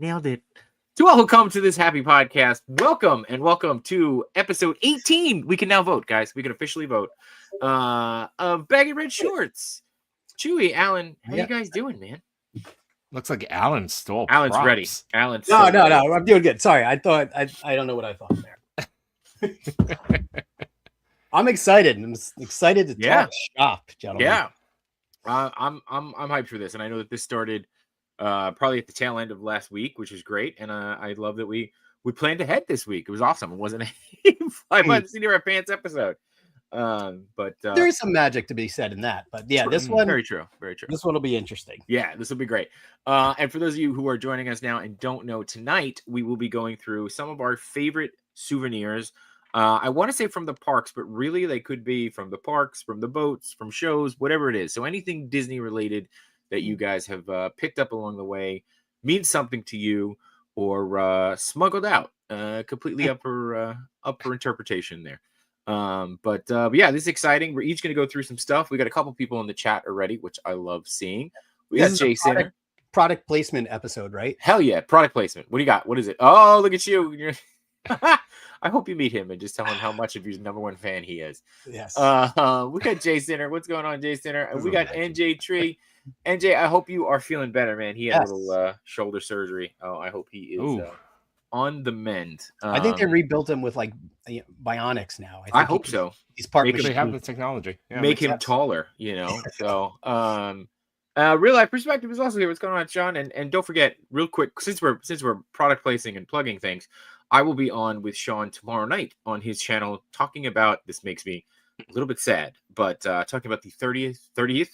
nailed it. To all who come to this happy podcast, welcome to episode 18. We can now vote, guys. We can officially vote. Of Baggy Red Shorts. Chewy, Alan, how you guys doing, man? Looks like Alan's stole Alan's props. ready. Alan's no. I'm doing good. Sorry, I don't know what I thought there. I'm excited. I'm excited to talk shop, gentlemen. Yeah, I'm hyped for this, and I know that this started probably at the tail end of last week, which is great. And I love that we planned ahead this week. It was awesome. It wasn't a fly by the seat of our pants episode. But there is some magic to be said in that. But yeah, this one very true. This one will be interesting. Yeah, this will be great. And for those of you who are joining us now and don't know, tonight we will be going through some of our favorite souvenirs. I want to say from the parks, but really they could be from the parks, from the boats, from shows, whatever it is. So anything Disney related that you guys have picked up along the way means something to you, or smuggled out, completely up for interpretation there. But yeah, this is exciting. We're each going to go through some stuff. We got a couple people in the chat already, which I love seeing. We got Jay Center. Product placement episode, right? Hell yeah, product placement. What do you got? What is it? Oh, look at you. I hope you meet him and just tell him how much of your number one fan he is. Yes. We got Jay Center. What's going on, Jay Center? And we got NJ Tree. NJ, I hope you are feeling better, man. He had a little shoulder surgery. Oh, I hope he is on the mend. I think they rebuilt him with like bionics now. I hope so. He's part they have the technology. Yeah, make him taller, you know. So real life perspective is also here. What's going on, Sean? And don't forget, real quick, since we're product placing and plugging things, I will be on with Sean tomorrow night on his channel talking about, this makes me a little bit sad, but talking about the 30th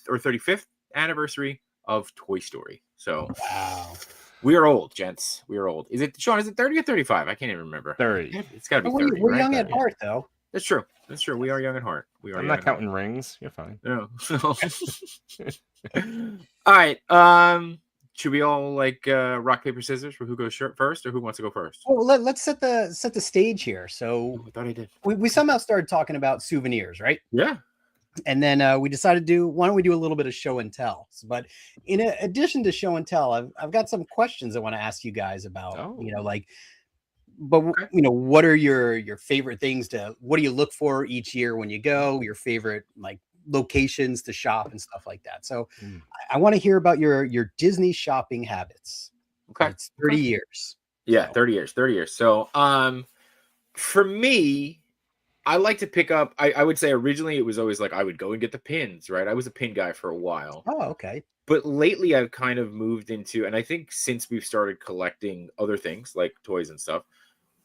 or 35th anniversary of Toy Story. So wow. We are old, gents. We are old. Is it, Sean, is it 30 or 35? I can't even remember. 30. It's got to be 30. We're young at heart, though. That's true. We are young at heart. I'm not counting rings. You're fine. No. All right. Should we all rock, paper, scissors for who goes first, or who wants to go first? Well, let's set the stage here. So I thought I did. We somehow started talking about souvenirs, right? Yeah. And then we decided to why don't we do a little bit of show and tell? But in addition to show and tell, I've got some questions I want to ask you guys about. What are your favorite things what do you look for each year when you go? Your favorite locations to shop and stuff like that. So I want to hear about your Disney shopping habits. Okay. It's 30 years. Yeah, 30 years. So for me, I like to pick up, I would say originally it was always I would go and get the pins, right? I was a pin guy for a while. Oh, okay. But lately I've kind of moved into, and I think since we've started collecting other things like toys and stuff,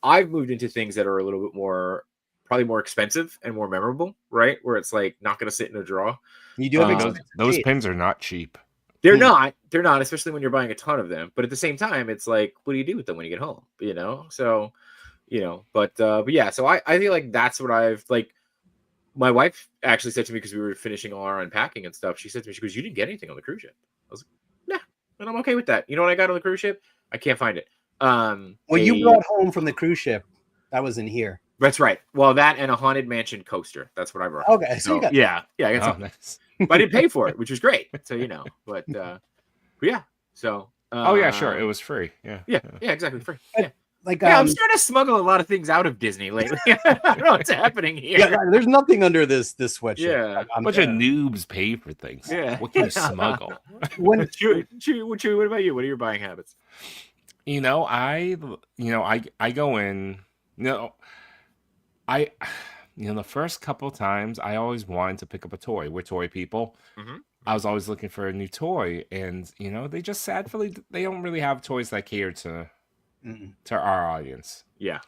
I've moved into things that are a little bit more, probably more expensive and more memorable, right? Where it's not going to sit in a drawer. You do have those pins are not cheap. They're not, especially when you're buying a ton of them. But at the same time, it's what do you do with them when you get home? So, but yeah, so I feel like that's what I've my wife actually said to me, because we were finishing all our unpacking and stuff. She said to me, she goes, "You didn't get anything on the cruise ship." I was like, "Nah," and I'm okay with that. You know what I got on the cruise ship? I can't find it. You brought home from the cruise ship. That was in here. That's right. Well, that and a Haunted Mansion coaster. That's what I brought. Okay, so you got I got something. Nice. But I didn't pay for it, which was great. So but yeah. So sure, it was free. Yeah, exactly, free. Yeah. I'm starting to smuggle a lot of things out of Disney lately. I don't know what's happening here. Yeah, there's nothing under this sweatshirt. Yeah, a bunch of noobs pay for things. Yeah, what can you smuggle? What about you? What are your buying habits? I go in. The first couple times I always wanted to pick up a toy. We're toy people. Mm-hmm. I was always looking for a new toy, and they just sadly they don't really have toys that cater to our audience. Yeah.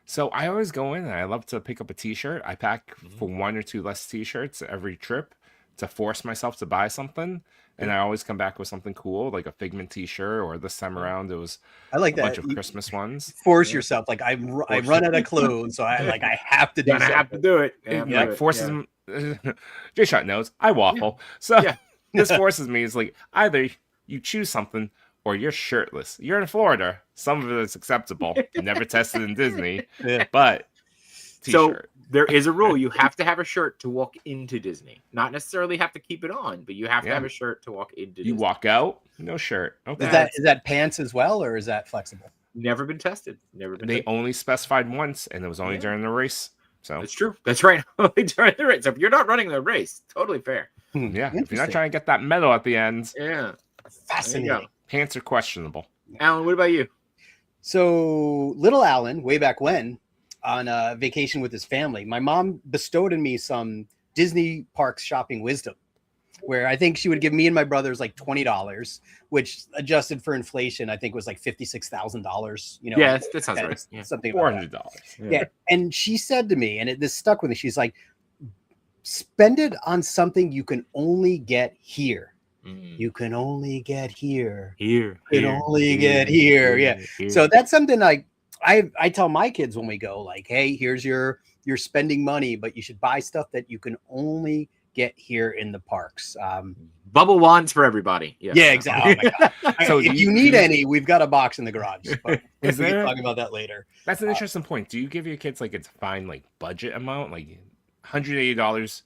So I always go in and I love to pick up a t-shirt. I pack for one or two less t-shirts every trip to force myself to buy something. And I always come back with something cool, like a Figment t-shirt, or this time around it was a bunch of Christmas ones. Force yourself. I run out of clothes, so I have to do something. I have to do it. Forces JShot knows I waffle. So this forces me. It's either you choose something or you're shirtless. You're in Florida. Some of it is acceptable. Never tested in Disney. But So T-shirt. there is a rule. You have to have a shirt to walk into Disney. Not necessarily have to keep it on, but you have to Yeah. have a shirt to walk into Disney. You walk out, no shirt. Okay. Is that pants as well, or is that flexible? Never been tested. Never been They tested. only specified once, and it was only Yeah. during the race. So That's true. That's right. Only during the race. So if you're not running the race, totally fair. yeah, if you're not Interesting. trying to get that medal at the end, Yeah. Fascinating. pants are questionable. Alan, what about you? So little Alan, way back when, on a vacation with his family, my mom bestowed in me some Disney parks shopping wisdom, where I think she would give me and my brothers like $20, which adjusted for inflation, I think was like $56,000. You know, Yeah, that sounds right. Yeah. something about that. $400. Yeah, and she said to me, and this stuck with me. She's like, "Spend it on something you can only get here. You can only get here. Here. You can only get here." Yeah. So that's something I tell my kids when we go, like, hey, here's your spending money, but you should buy stuff that you can only get here in the parks. Bubble wands for everybody. Yeah, Yeah, exactly. Oh my God. So if you need any, we've got a box in the garage. But Is we can there- talk about that later. That's an interesting point. Do you give your kids like a defined like budget amount, like $180?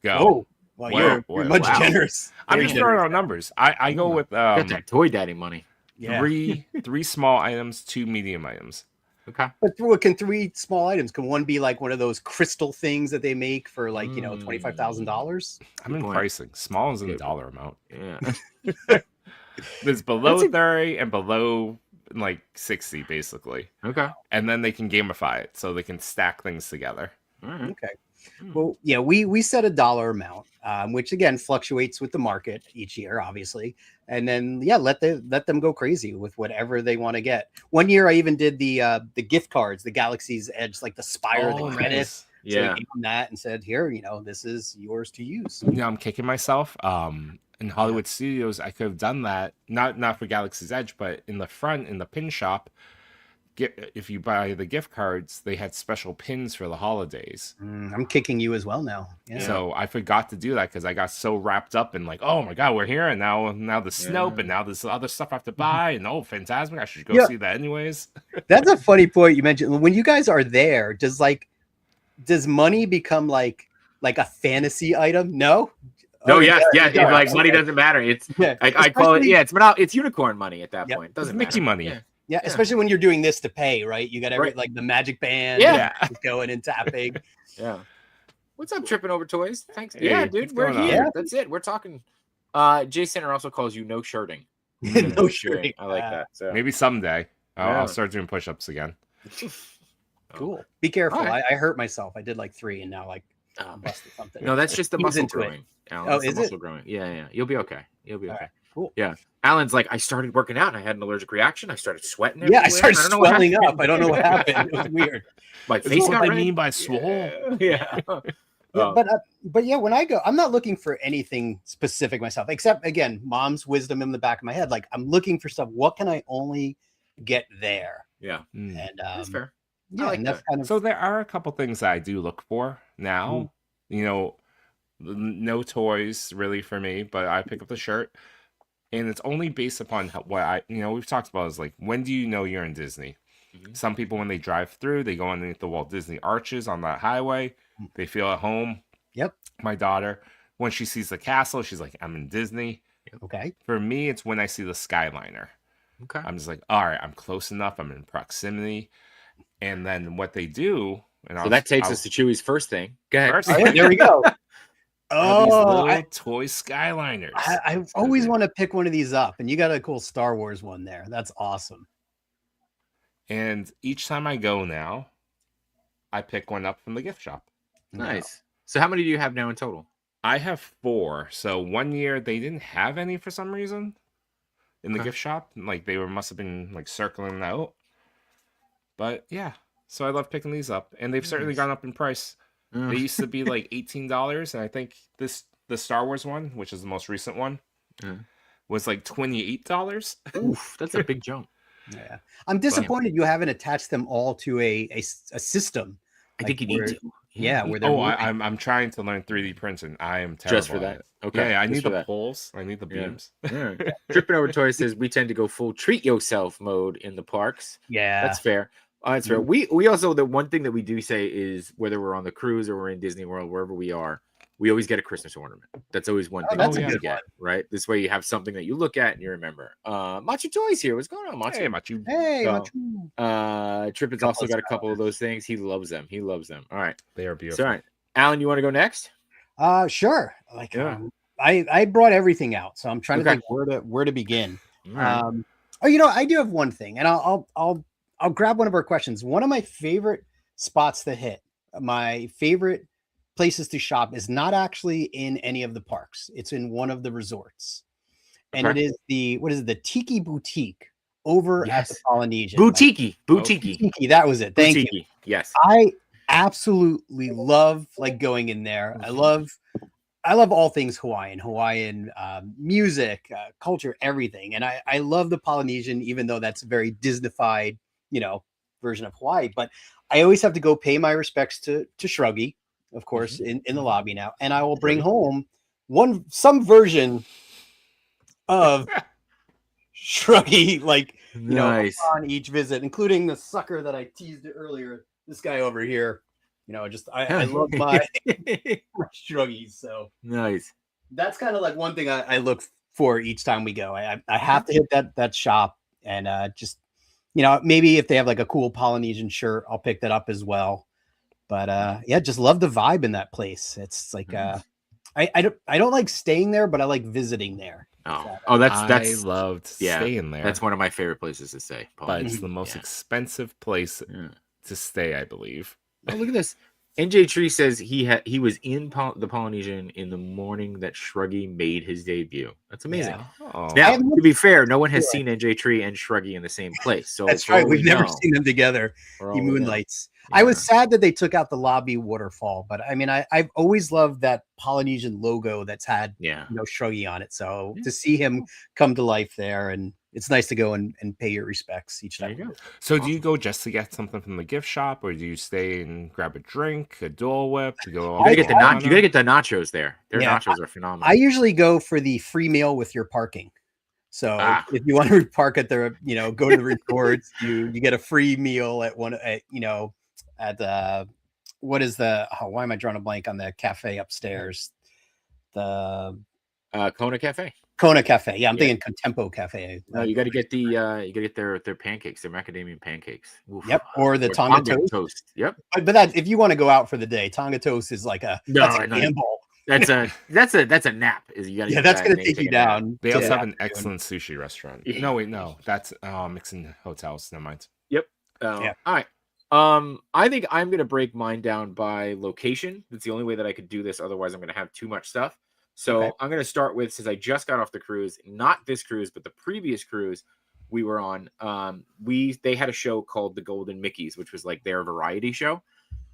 Go. Oh, well, Wow. you're much Wow. generous. I'm Very just generous. throwing out numbers. I go with Got that toy daddy money. Yeah. three small items, 2 medium items. Okay. But what can 3 small items? Can one be like one of those crystal things that they make for like, $25,000? I'm in point. pricing. Small is in Good. dollar amount. Yeah. There's below That's a- 30 and below like 60 basically. Okay. And then they can gamify it so they can stack things together. All right. Okay. Well, yeah, we set a dollar amount, which again fluctuates with the market each year, obviously. And then let them go crazy with whatever they want to get. One year I even did the gift cards, the Galaxy's Edge, like the Spire, the credit. nice. So Yeah. we gave them that and said, here, this is yours to use. You know, I'm kicking myself. In Hollywood Studios, I could have done that. Not for Galaxy's Edge, but in the front, in the pin shop, if you buy the gift cards, they had special pins for the holidays. I'm kicking you as well now. Yeah. So I forgot to do that because I got so wrapped up in like, oh my god, we're here, and now the Snope, and now this other stuff I have to buy, and Fantasmic, I should go see that anyways. That's a funny point you mentioned. When you guys are there, does money become like a fantasy item? No. No, Oh, yes, yeah. yeah, Like money okay. doesn't matter. It's Yeah. I call it. Especially- Yeah, it's unicorn money at that Yep. point. Doesn't Mickey matter. money. Yeah. Yeah, especially when you're doing this to pay, right? You got Right. like the magic band, Yeah. and going and tapping. Yeah. What's up, tripping over toys? Thanks. Hey, yeah, what's dude, we're going on? here. Yeah. That's it. We're talking. Jay Center also calls you no shirting. No shirting. I like that. So Maybe someday Yeah. I'll start doing push-ups again. Cool. Be careful. All right. I hurt myself. I did like 3, and now like Um, busted something. no, that's just the He was muscle into it. growing. Alan. Oh, That's the is it? muscle growing. Yeah. You'll be okay. You'll be All okay. right, cool. Yeah. Alan's like, I started working out and I had an allergic reaction. I started sweating. Yeah, I everywhere. started don't know what swelling happened. up. I don't know what happened. It was weird. My Is face this got what I red. mean by swole? Yeah. Yeah, but yeah, when I go, I'm not looking for anything specific myself, except again, mom's wisdom in the back of my head. Like I'm looking for stuff. What can I only get there? Yeah. Mm. And That's fair. yeah, like and that's that. kind of So there are a couple things that I do look for now. You know, no toys really for me, but I pick up the shirt, and it's only based upon what we've talked about is like, when do you know you're in Disney? Mhm. Some people, when they drive through, they go underneath the Walt Disney arches on that highway. They feel at home. Yep. My daughter, when she sees the castle, she's like, I'm in Disney. okay. For me, it's when I see the Skyliner. Okay. I'm just like, all right, I'm close enough. I'm in proximity. And then what they do, and So that takes us to Chewy's first thing. Go ahead. First- All right, there we go. are these Oh, little toy Skyliners. I That's gonna always be- want to pick one of these up, and you got a cool Star Wars one there. That's awesome. And each time I go now, I pick one up from the gift shop. Nice. So how many do you have now in total? I have 4. So one year they didn't have any for some reason in the Okay. gift shop. Like they must have been like circling it out. But yeah, so I love picking these up, and they've certainly Nice. gone up in price. They used to be like $18, and I think the Star Wars one, which is the most recent one, Yeah. was like $28. Oof, that's a big jump. Yeah, I'm disappointed you haven't attached them all to a system. I Like think you need where- to. Yeah, where they're Oh, moving. I'm trying to learn 3D printing. I am terrible Just for at that. it. Okay. Yeah, I just need for the that. poles. I need the Yeah. beams. Yeah. Tripping over toys says we tend to go full treat yourself mode in the parks. Yeah, That's fair. That's fair. We also, the one thing that we do say is whether we're on the cruise or we're in Disney World, wherever we are, we always get a Christmas ornament. That's always one thing that's we a good get, right? This way you have something that you look at and you remember. Machu Toys here. What's going on, Machu? Hey, Machu. Hey, So, Machu. Tripp has also got a couple of those things. He loves them. He loves them. All right. They are beautiful. So, all right. Alan, you want to go next? Sure. Like, Yeah. I brought everything out, so I'm trying to Okay. think where to begin. All right. I do have one thing, and I'll grab one of our questions. One of my favorite spots to hit, my favorite places to shop, is not actually in any of the parks. It's in one of the resorts, and it is the Tiki Boutique over at the Polynesian. Boutique. That was it. Thank you. Yes. I absolutely love going in there. I love all things Hawaiian music, culture, everything. And I love the Polynesian, even though that's a very Disneyfied, version of Hawaii. But I always have to go pay my respects to Shruggy, of course, in the lobby now. And I will bring home some version of Shruggy, on each visit, including the sucker that I teased earlier. This guy over here. I love my Shruggies. So nice. That's kind of like one thing I look for each time we go. I have to hit that shop, and just maybe if they have like a cool Polynesian shirt, I'll pick that up as well. But just love the vibe in that place. It's like I don't like staying there, but I like visiting there. I loved staying there. That's one of my favorite places to stay. But it's the most expensive place to stay, I believe. Oh, look at this. NJ Tree says he was in the Polynesian in the morning that Shruggy made his debut. That's amazing. Yeah. Oh. Now, to be fair, no one has seen NJ Tree and Shruggy in the same place. So that's right. We've never seen them together. He moonlights. Yeah. I was sad that they took out the lobby waterfall, but I mean, I've always loved that Polynesian logo that's had Shruggy on it. So to see him come to life there, and it's nice to go and pay your respects each time. So do you go just to get something from the gift shop, or do you stay and grab a drink, a Dole Whip? You gotta get the nachos there. Their nachos are phenomenal. I usually go for the free meal with your parking. So if you want to park at the, go to the resorts, you get a free meal at what is why am I drawing a blank on the cafe upstairs? The Kona Cafe. Kona Cafe. Yeah, I'm thinking Contempo Cafe. No, you got to get their pancakes, their macadamia pancakes. Oof. Yep, or the Tonga toast. Yep. But that, if you want to go out for the day, Tonga toast is like a gamble. That's a nap. That's gonna take you down. They also have an excellent sushi restaurant. No, that's mixing hotels. Never mind. Yep. All right. I think I'm gonna break mine down by location. That's the only way that I could do this. Otherwise, I'm gonna have too much stuff. So I'm gonna start with, since I just got off the cruise, not this cruise, but the previous cruise we were on. They had a show called the Golden Mickeys, which was like their variety show.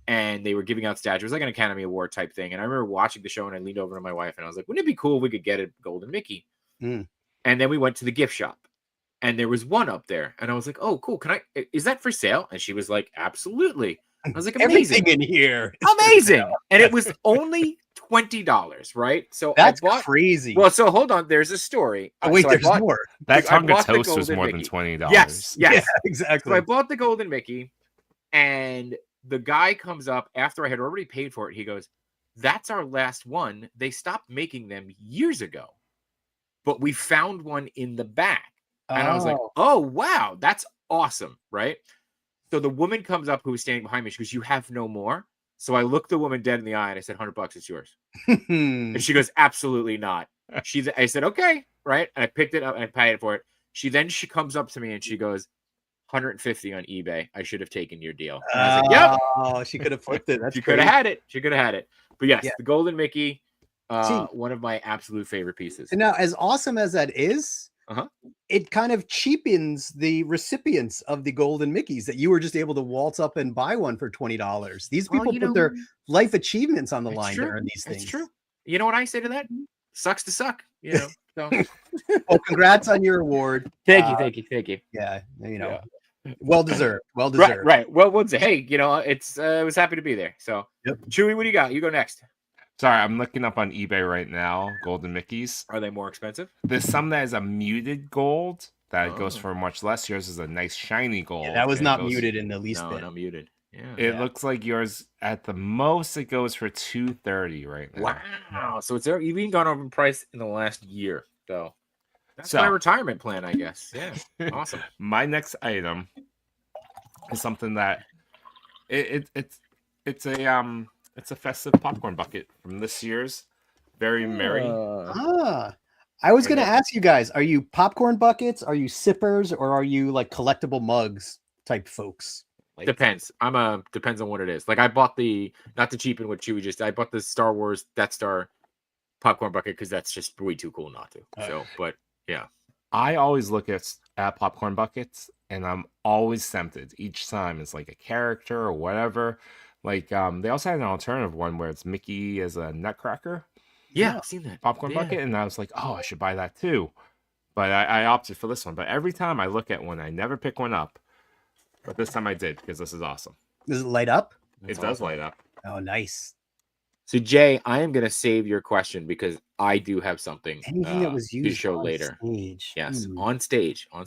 And they were giving out statues. It was like an Academy Award type thing. And I remember watching the show, and I leaned over to my wife and I was like, wouldn't it be cool if we could get a Golden Mickey? And then we went to the gift shop, and there was one up there. And I was like, oh, cool. Is that for sale? And she was like, absolutely. I was like, amazing. Everything in here. Amazing. And it was only $20, right? So that's crazy. Well, so hold on. There's a story. Oh, wait, there's more. That Tonga toast was more than $20. Yes. Yeah, exactly. So I bought the Golden Mickey, and the guy comes up after I had already paid for it. He goes, that's our last one. They stopped making them years ago, but we found one in the back. And I was like, oh, wow, that's awesome. Right. So the woman comes up who was standing behind me. She goes, you have no more? So I looked the woman dead in the eye and I said, $100, it's yours. And she goes, absolutely not. I said, okay. Right. And I picked it up and I paid for it. She comes up to me and she goes, $150 on eBay. I should have taken your deal. And I was like, yep. Oh, she could have flipped it. She could have had it. She could have had it. But yes, the Golden Mickey, one of my absolute favorite pieces. Now, as awesome as that is, it kind of cheapens the recipients of the Golden Mickeys that you were just able to waltz up and buy one for $20. These people put their life achievements on the line during these things. It's true. You know what I say to that? Sucks to suck. So. Well, congrats on your award. Thank you. Yeah, well deserved. Well deserved. Right. Well, hey, I was happy to be there. So, Chewy, what do you got? You go next. Sorry, I'm looking up on eBay right now. Golden Mickeys. Are they more expensive? There's some that is a muted gold, that goes for much less. Yours is a nice shiny gold. Yeah, that was and not goes, muted in the least No, bit. not muted. Yeah. It looks like yours at the most it goes for $230 right now. Wow. So it's even gone over in price in the last year. So that's my retirement plan, I guess. Yeah. Awesome. My next item is something that it's a festive popcorn bucket from this year's Very Merry. I was going to ask you guys, are you popcorn buckets? Are you sippers? Or are you like collectible mugs type folks? Depends. Depends on what it is. Like I bought not to cheapen what Chewy just, I bought the Star Wars Death Star popcorn bucket because that's just way too cool not to. So, but yeah. I always look at popcorn buckets and I'm always tempted. Each time it's like a character or whatever. Like they also had an alternative one where it's Mickey as a nutcracker. Yeah, I've seen that popcorn bucket, and I was like, oh, I should buy that too. But I opted for this one. But every time I look at one, I never pick one up. But this time I did because this is awesome. Does it light up? It does light up. Oh, nice. So Jay, I am gonna save your question because I do have something anything that was used to show on later. Stage. Yes, on stage. And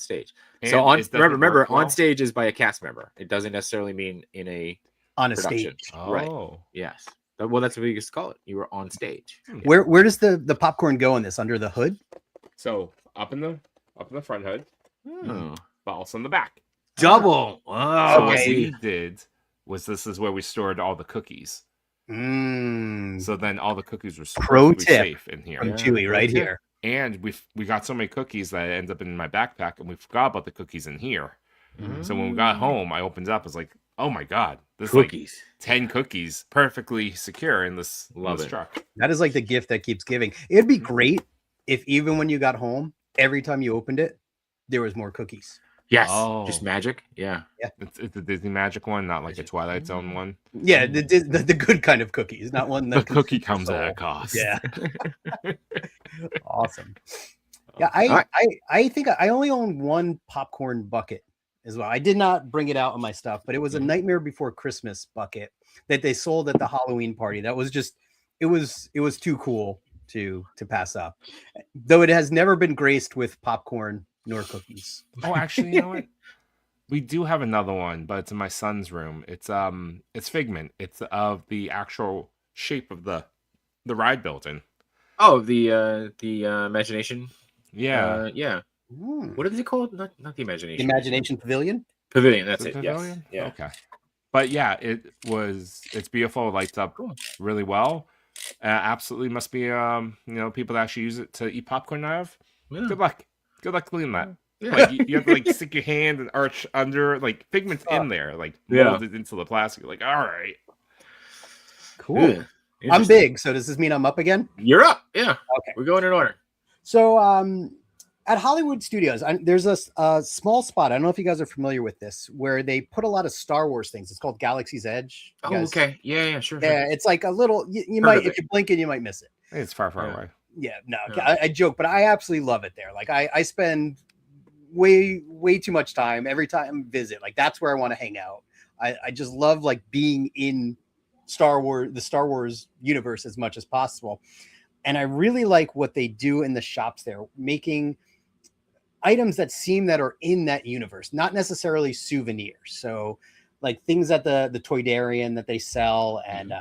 so remember, on stage is by a cast member. It doesn't necessarily mean in a production. Stage. Right. Yes. Well, that's what we used to call it. You were on stage. Where does the popcorn go in this? Under the hood? So up in the front hood, but also in the back. Double. So what we did was this is where we stored all the cookies. So then all the cookies were safe in here. From Chewy right here. And we got so many cookies that it ended up in my backpack, and we forgot about the cookies in here. So when we got home, I opened it up. I was like, oh my god, there's cookies. Like 10 cookies perfectly secure in this truck. That is like the gift that keeps giving. It'd be great if even when you got home, every time you opened it, there was more cookies. Yes. Just magic. Yeah. It's a Disney Magic one, not like a Twilight Zone one. Yeah, the good kind of cookies, not one that the cookie comes at a cost. Yeah. Awesome. Yeah, I think I only own one popcorn bucket as well. I did not bring it out on my stuff, but it was a Nightmare Before Christmas bucket that they sold at the Halloween party. That was just it was too cool to pass up. Though it has never been graced with popcorn nor cookies. Oh, actually, you know what? We do have another one, but it's in my son's room. It's Figment. It's of the actual shape of the ride building. Oh, the imagination. Yeah. Yeah. What is it called? Not the imagination. The Imagination Pavilion. Pavilion. That's it. Pavilion? Yes. Yeah. Okay. But yeah, it's beautiful. It lights up really well. Absolutely must be people that actually use it to eat popcorn out of. Yeah. Good luck. Good luck cleaning that. Yeah. Like you have to like stick your hand and arch under like Figment's in there, like molded into the plastic. Like, all right. Cool. I'm big, so does this mean I'm up again? You're up. Yeah. Okay. We're going in order. So at Hollywood Studios, there's a small spot. I don't know if you guys are familiar with this, where they put a lot of Star Wars things. It's called Galaxy's Edge. Oh, okay. Yeah, sure. Yeah, it's like a little. You might, if you're blinking, you might miss it. It's far away. Yeah, no, I joke, but I absolutely love it there. Like I spend way too much time every time I visit. Like that's where I want to hang out. I just love like being in the Star Wars universe as much as possible. And I really like what they do in the shops there, making items that are in that universe, not necessarily souvenirs. So like things at the Toydarian that they sell and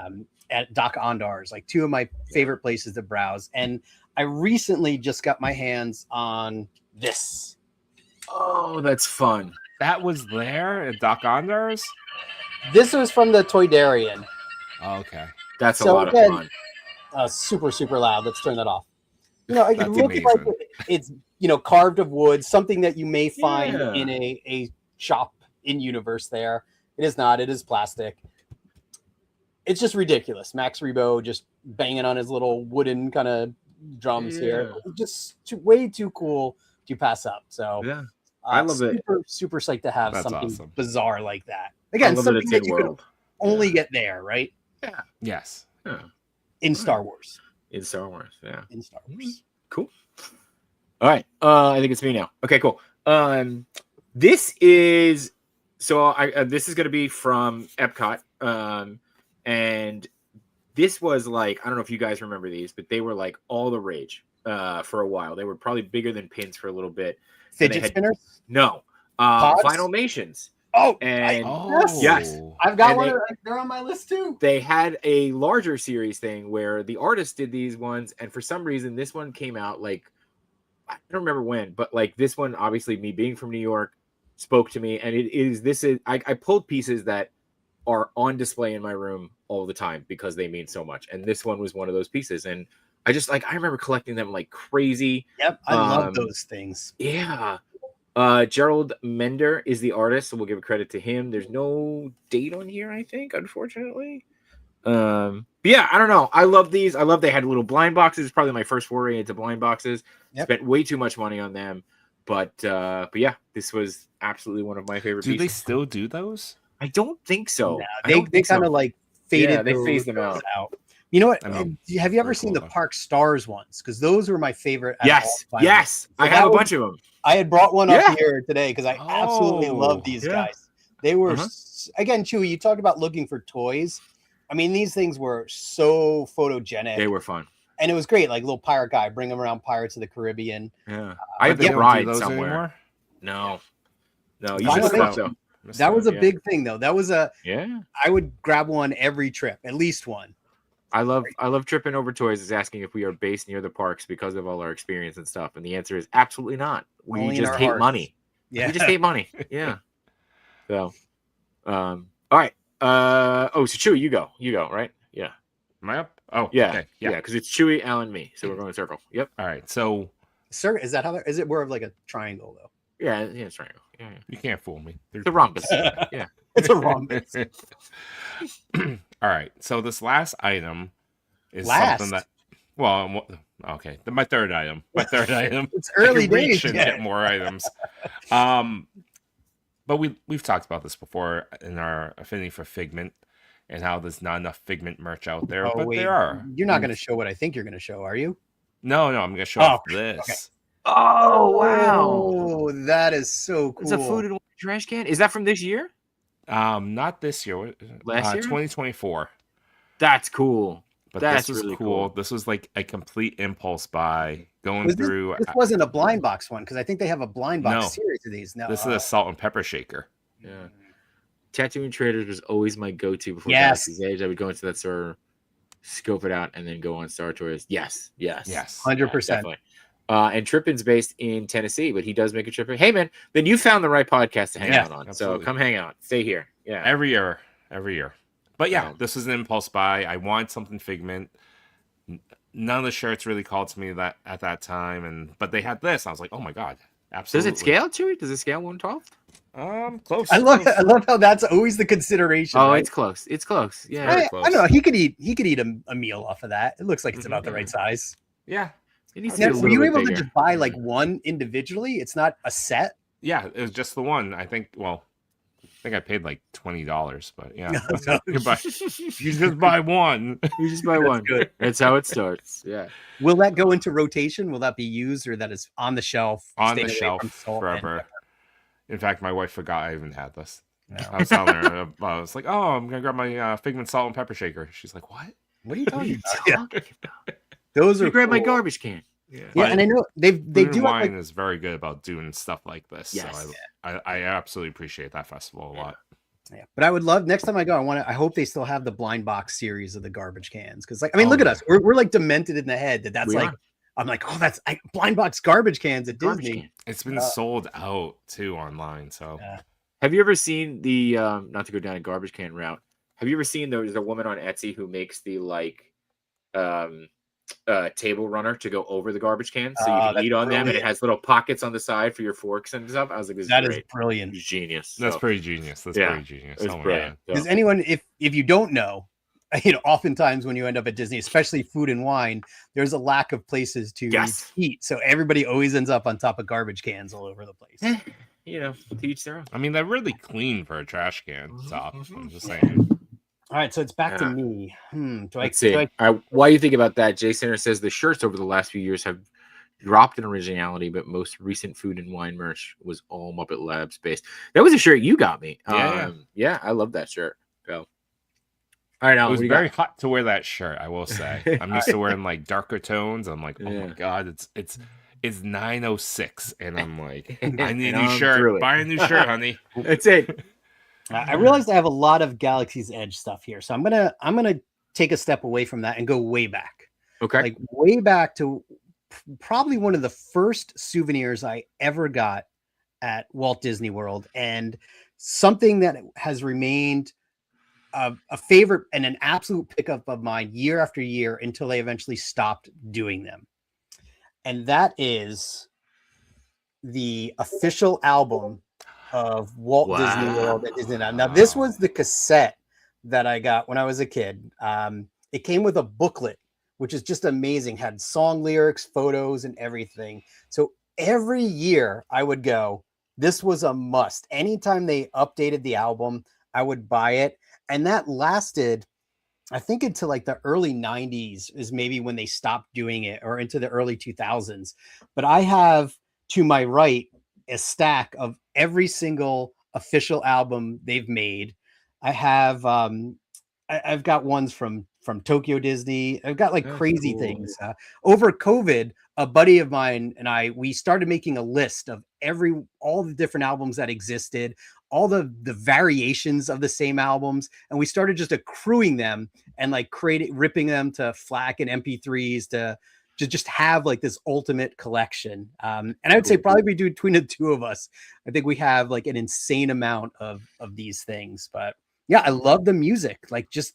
at Doc Ondar's, like two of my favorite places to browse. And I recently just got my hands on this. Oh, that's fun. That was there at Doc Ondar's? This was from the Toydarian. Oh, okay. That's a lot of fun. Super, super loud. Let's turn that off. It looks like it's, carved of wood, something that you may find in a shop in universe there. It is not. It is plastic. It's just ridiculous. Max Rebo just banging on his little wooden kind of drums here. Just way too cool to pass up. So I love it. Super psyched to have something awesome. Bizarre like that. Again, something that you could only get there, right? Yeah. Yes. Yeah. In Star Wars. In Star Wars, yeah. In Star Wars. Cool. All right. I think it's me now. Okay, cool. This is this is going to be from Epcot. And this was like, I don't know if you guys remember these, but they were like all the rage for a while. They were probably bigger than pins for a little bit. Fidget spinners? No. Pods? Finalmations. Oh, And yes. I've got And one. They're on my list too. they had a larger series thing where the artist did these ones, and for some reason this one came out like I don't remember when, but like this one, obviously me being from New York, spoke to me, and I pulled pieces that are on display in my room all the time because they mean so much, and this one was one of those pieces, and I just I remember collecting them like crazy. Yep, I love those things. Yeah. Gerald Mender is the artist, so we'll give credit to him. There's no date on here, I think, unfortunately. But yeah, I don't know. I love these. I love they had little blind boxes. It's probably my first foray into blind boxes. Yep. Spent way too much money on them. But yeah, this was absolutely one of my favorite Do pieces. they still do those? I don't think so. No, they kind of like faded. Yeah, they phased them out. You know what? I know. Have you ever seen the Park Stars ones? Because those were my favorite. Yes. So I have a bunch of them. I had brought one up here today because I absolutely love these yeah. guys. They were, again, Chewy, you talked about looking for toys. I mean, these things were so photogenic. They were fun. And it was great. Like little pirate guy, bring them around Pirates of the Caribbean. Yeah. I have the They don't do bride those somewhere. anymore? No. You Finally, should look so. That was a big thing, though. That was I would grab one every trip, at least one. I love tripping over toys is asking if we are based near the parks because of all our experience and stuff. And the answer is absolutely not. We Only in just our hate hearts. money. Yeah. We just hate money. Yeah. So all right. So Chewy, you go, right? Yeah. Am I up? Oh, Yeah. okay. Yeah, because it's Chewy, Alan, me. So we're going in circle. Yep. All right. So Sir, is that is it more of like a triangle though? Yeah, it's triangle. Yeah. you can't fool me. It's a rhombus. Yeah. It's a rhombus. All right. So this last item is something that, okay. My third item. It's early I can reach days. and Yeah. get more items. But we've talked about this before in our affinity for Figment and how there's not enough Figment merch out there. Oh, but wait. there are. You're not going to show what I think you're going to show, are you? No, I'm going to show off this. Okay. Oh wow. Oh, that is so cool. It's a food and wine trash can. Is that from this year? Not this year. Last year? 2024. That's cool. But That's this was really cool. cool. This was like a complete impulse buy going through. This wasn't a blind box one because I think they have a blind box series of these. No, this is a salt and pepper shaker. Yeah. Tattooing Traders was always my go-to before Yes. Age. I would go into that store, scope it out, and then go on Star Tours. Yes. 100%. Definitely. And Trippin's based in Tennessee, but he does make a trip. Hey, man, then you found the right podcast to hang out on. Absolutely. So come hang out. Stay here. Yeah. Every year. But yeah, Yeah. this was an impulse buy. I wanted something Figment. None of the shirts really called to me that at that time, but they had this. I was like, oh my god, absolutely. Does it scale to it? Does it scale 1/12? Close. I love how that's always the consideration. Oh, right? it's close. It's close. Yeah. Very I close. don't know. He could eat a meal off of that. It looks like it's about the right size. Yeah. It needs to Now, be a were little you bit able to bigger. just buy like one individually? It's not a set. Yeah, it was just the one. I think. Well, I think I paid like $20, but yeah, No. you just buy one. You just buy one. good. That's how it starts. Yeah. Will that go into rotation? Will that be used, or that is on the shelf? On staying the away shelf from salt and forever. pepper? In fact, my wife forgot I even had this. No. I was telling her, I was like, "Oh, I'm gonna grab my Figment salt and pepper shaker." She's like, "What?" What are you What are talking you about? talking about? Those You are grab my cool. garbage can. Yeah, But and I know they Food do and have, Wine like, is very good about doing stuff like this. Yes. So I absolutely appreciate that festival a lot. yeah. But I would love next time I go. I hope they still have the blind box series of the garbage cans because, like, I mean, look at us. We're like demented in the head that's We like. are. I'm like, oh, that's blind box garbage cans at Garbage Disney. can. It's been sold out too online. So Have you ever seen the not to go down a garbage can route? Have you ever seen there's a woman on Etsy who makes the table runner to go over the garbage cans so you can that's eat on them, and it brilliant. has little pockets on the side for your forks and stuff? I was like, this That is is great. brilliant. It's genius. that's So, pretty genius. That's yeah, pretty genius. it's Oh my brilliant. So, Does anyone, if you don't know, oftentimes when you end up at Disney, especially food and wine, there's a lack of places to Yes. eat. So everybody always ends up on top of garbage cans all over the place. to each their own. I mean, they're really clean for a trash can top. Mhm. I'm just saying. All right, so it's back to Yeah. me. Let's see. Why do you think about that? Jay Center says the shirts over the last few years have dropped in originality, but most recent food and wine merch was all Muppet Labs based. That was a shirt you got me. Yeah. I love that shirt. So, all right, It Alan, was what do you very got? hot to wear that shirt, I will say. I'm used to wearing like darker tones. I'm like, oh Yeah. my god, It's 9:06, and I'm like, I need And a new I'm shirt. through it. Buy a new shirt, honey. That's it. I realized I have a lot of Galaxy's Edge stuff here, so I'm gonna take a step away from that and go way back. Okay. Like way back to probably one of the first souvenirs I ever got at Walt Disney World, and something that has remained a favorite and an absolute pickup of mine year after year until they eventually stopped doing them. And that is the official album of Walt Disney World at Disneyland. Now, this was the cassette that I got when I was a kid. It came with a booklet, which is just amazing, had song lyrics, photos, and everything. So every year I would go, this was a must. Anytime they updated the album, I would buy it. And that lasted, I think, until like the early 90s is maybe when they stopped doing it, or into the early 2000s. But I have to my right a stack of every single official album they've made. I have I've got ones from Tokyo Disney. I've got like crazy things. Over COVID, a buddy of mine and we started making a list of all the different albums that existed, all the variations of the same albums, and we started just accruing them and like ripping them to FLAC and MP3s to just have like this ultimate collection. And I would say probably between the two of us, I think we have like an insane amount of these things. But yeah, I love the music. Like, just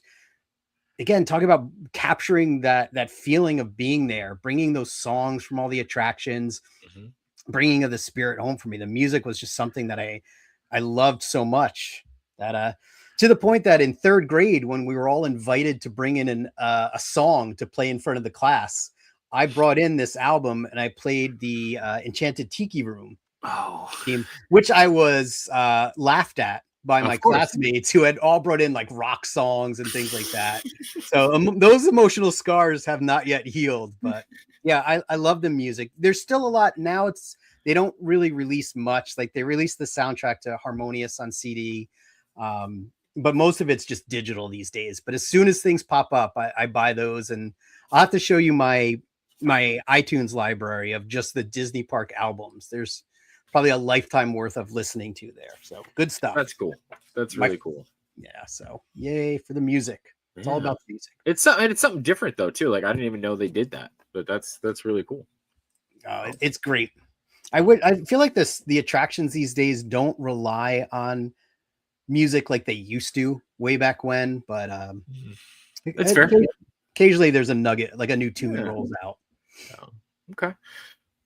again, talking about capturing that feeling of being there, bringing those songs from all the attractions, bringing of the spirit home for me. The music was just something that I loved so much that to the point that in third grade, when we were all invited to bring in a song to play in front of the class, I brought in this album and I played the Enchanted Tiki Room theme, which I was laughed at by my classmates who had all brought in like rock songs and things like that. So those emotional scars have not yet healed, but yeah, I love the music. There's still a lot now. They don't really release much. Like, they released the soundtrack to Harmonious on CD, but most of it's just digital these days. But as soon as things pop up, I buy those, and I'll have to show you my iTunes library of just the Disney Park albums. There's probably a lifetime worth of listening to there. So good stuff. That's cool. That's really cool. Yeah. So yay for the music. It's all about the music. It's something different though too. Like, I didn't even know they did that, but that's really cool. It's great. I feel like the attractions these days don't rely on music like they used to way back when, but it's fair. Occasionally there's a nugget, like a new tune rolls out. Okay.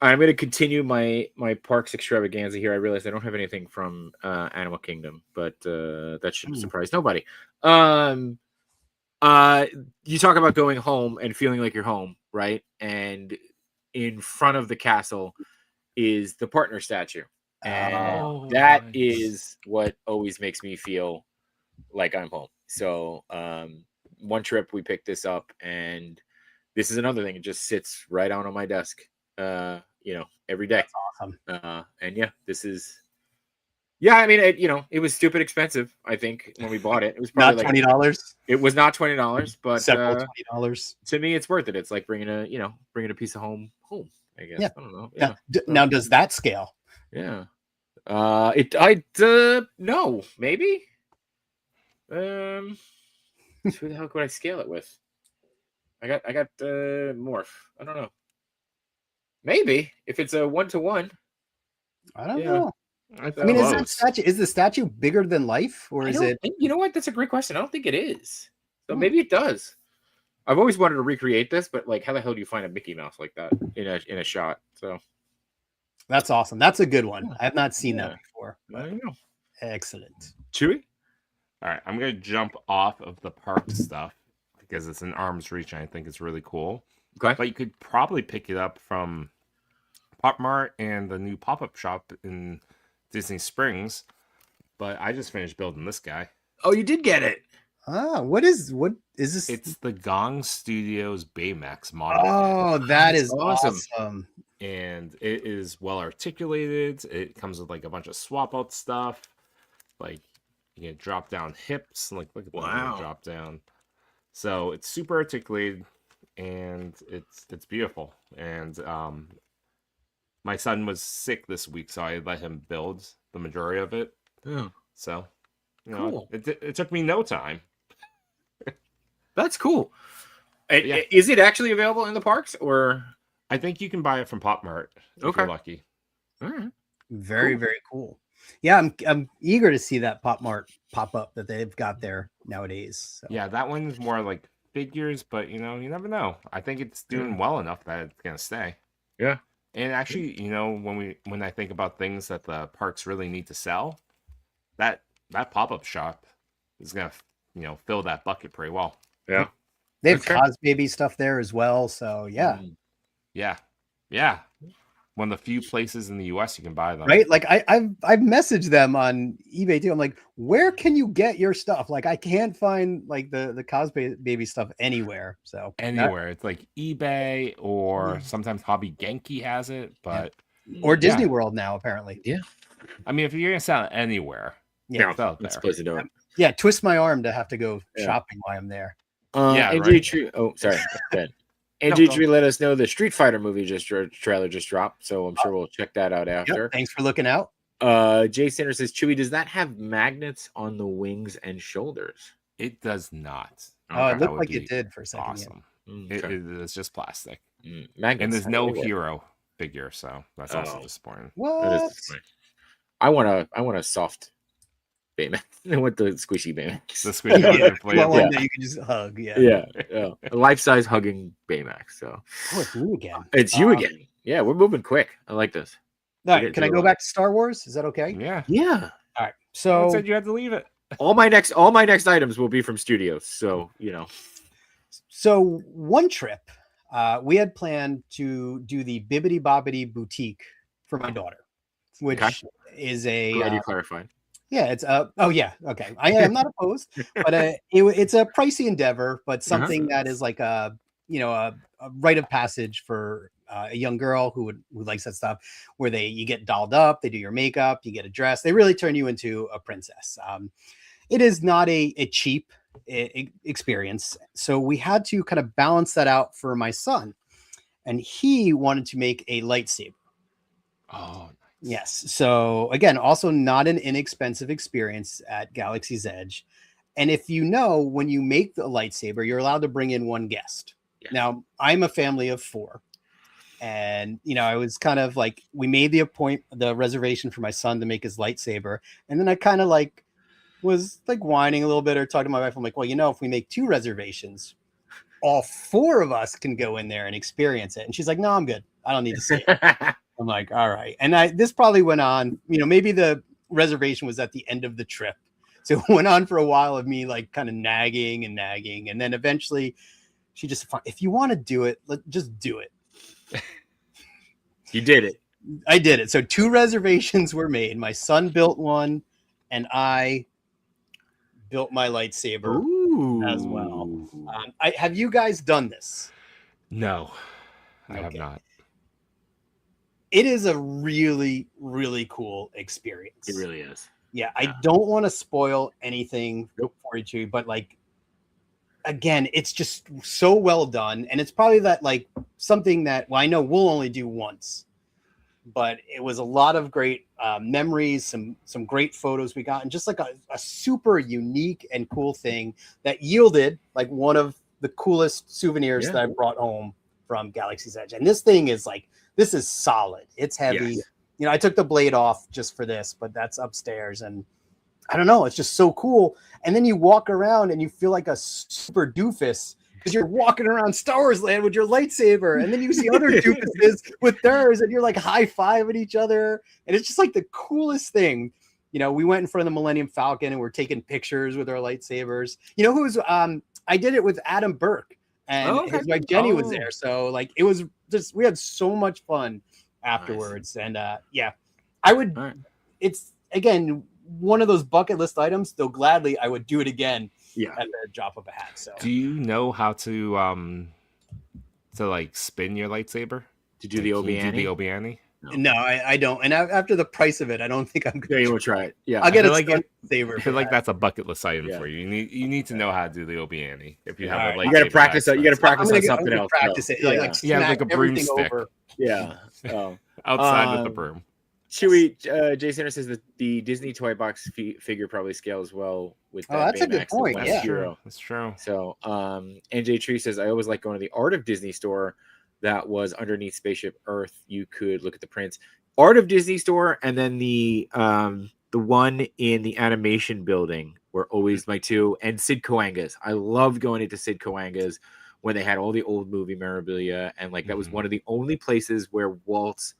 I'm going to continue my parks extravaganza here. I realize I don't have anything from Animal Kingdom, but that shouldn't surprise nobody. You talk about going home and feeling like you're home, right? And in front of the castle is the partner statue. And that is what always makes me feel like I'm home. So one trip we picked this up, and this is another thing. It just sits right on my desk. Every day. That's awesome. And yeah, this is, I mean, it was stupid expensive. I think when we bought it, it was probably not $20. It was not $20, but several $20. To me, it's worth it. It's like bringing a piece of home, I guess. Yeah. I don't know. Yeah. Now, does that scale? Yeah. No, maybe. Who the hell could I scale it with? I got Morph. I don't know. Maybe if it's a 1-to-1. I don't know. I mean, is the statue bigger than life, or is it? You know what? That's a great question. I don't think it is. So maybe it does. I've always wanted to recreate this, but like, how the hell do you find a Mickey Mouse like that in a shot? So that's awesome. That's a good one. I have not seen that before. I don't know. Excellent. Chewy? All right, I'm gonna jump off of the park stuff because it's an arm's reach and I think it's really cool. Okay. But you could probably pick it up from Pop Mart and the new pop-up shop in Disney Springs. But I just finished building this guy. Oh, you did get it. What is this? It's the Gong Studios Baymax model. Oh, that is awesome. And it is well articulated. It comes with like a bunch of swap out stuff. Like, you can drop down hips. Like, look at that drop down. So it's super articulated. And it's beautiful, and my son was sick this week, so I let him build the majority of it. Oh, So, cool. it took me no time. That's cool. Yeah. Is it actually available in the parks, or? I think you can buy it from Pop Mart if Okay. you're lucky. All right. Very, Cool. very cool. Yeah, I'm eager to see that Pop Mart pop up that they've got there nowadays. So. Yeah, that one's more like figures, but you never know. I think it's doing well enough that it's gonna stay. Yeah. And actually, when I think about things that the parks really need to sell, that pop-up shop is gonna fill that bucket pretty well. Yeah. They have Okay. Cos Baby stuff there as well. So yeah. Yeah. One of the few places in the US you can buy them. Right? Like I've messaged them on eBay too. I'm like, where can you get your stuff? Like I can't find like the Cos Baby stuff anywhere. So Anywhere. It's like eBay or sometimes Hobby Genki has it, but or Disney World now apparently. Yeah. I mean, if you're gonna sell it anywhere, it's out there. Supposed to do it. Yeah, twist my arm to have to go shopping while I'm there. NJ Tree. Oh, sorry. Go ahead. NJ Tree let us know the Street Fighter movie trailer just dropped, so I'm sure we'll check that out after. Yep, thanks for looking out. Jay Sanders says, Chewie, does that have magnets on the wings and shoulders? It does not. Oh, it looked like it did for a second. Awesome. Yeah. It's just plastic. Magnets. And there's no hero figure, so that's also disappointing. What? That is disappointing. I want a soft Baymax. I want the squishy Baymax. The squishy one that you can just hug. Yeah. A life-size hugging Baymax. So it's you again. It's you again. Yeah, we're moving quick. I like this. All right, can I go back to Star Wars? Is that okay? Yeah. All right. So I said you had to leave it. All my next items will be from studios. So So one trip, we had planned to do the Bibbidi Bobbidi Boutique for my daughter, which is a. Glad you clarified. Yeah, it's oh yeah, okay. I am not opposed, but it's a pricey endeavor, but something that is like a rite of passage for a young girl who likes that stuff, where you get dolled up, they do your makeup, you get a dress, they really turn you into a princess. It is not a cheap experience, so we had to kind of balance that out for my son, and he wanted to make a lightsaber. Oh. Yes. So again, also not an inexpensive experience at Galaxy's Edge. And if when you make the lightsaber, you're allowed to bring in one guest. Yes. Now, I'm a family of 4. And, I was kind of like, we made the reservation for my son to make his lightsaber. And then I kind of was whining a little bit or talking to my wife. I'm like, well, if we make 2 reservations, all 4 of us can go in there and experience it. And she's like, no, I'm good. I don't need to see it. I'm like, all right. And this probably went on, maybe the reservation was at the end of the trip. So it went on for a while of me kind of nagging. And then eventually she just, if you want to do it, just do it. You did it. I did it. So 2 reservations were made. My son built one and I built my lightsaber as well. Have you guys done this? No, I have not. It is a really, really cool experience. It really is. Yeah, I don't want to spoil anything for you, but again, it's just so well done. And it's probably that something that, I know we'll only do once, but it was a lot of great memories, some great photos we got, and just a super unique and cool thing that yielded one of the coolest souvenirs that I brought home from Galaxy's Edge. And this thing is this is solid. It's heavy. Yes. I took the blade off just for this, but that's upstairs. And I don't know. It's just so cool. And then you walk around and you feel like a super doofus because you're walking around Star Wars land with your lightsaber. And then you see other doofuses with theirs and you're high-fiving each other. And it's just the coolest thing. We went in front of the Millennium Falcon and we're taking pictures with our lightsabers. I did it with Adam Burke. And his wife Jenny was there. So it was just, we had so much fun afterwards. Nice. And I would, it's again, one of those bucket list items, though gladly I would do it again at the drop of a hat. So do you know how to spin your lightsaber? To do the Obi-Wan? Do the Obi-Wan? No, I don't. And after the price of it, I don't think I'm going to. Yeah, you will try it. Yeah, I'll get a lightsaber. I feel like that's a bucket list item for you. You need to know how to do the Obi-Wan. If you have a you got to practice. You got to practice on something else. Practice it. Like a broomstick. Yeah. outside with the broom. Chewy, Jay Center says that the Disney toy box figure probably scales well with that. That's a good Baymax, the point, Black yeah. Hero. That's true. So, NJ Tree says, I always like going to the Art of Disney store that was underneath Spaceship Earth. You could look at the prints. Art of Disney store, and then the one in the animation building were always my two, and Sid Cahuenga's. I loved going into Sid Cahuenga's when they had all the old movie memorabilia, and like that was one of the only places where Walt's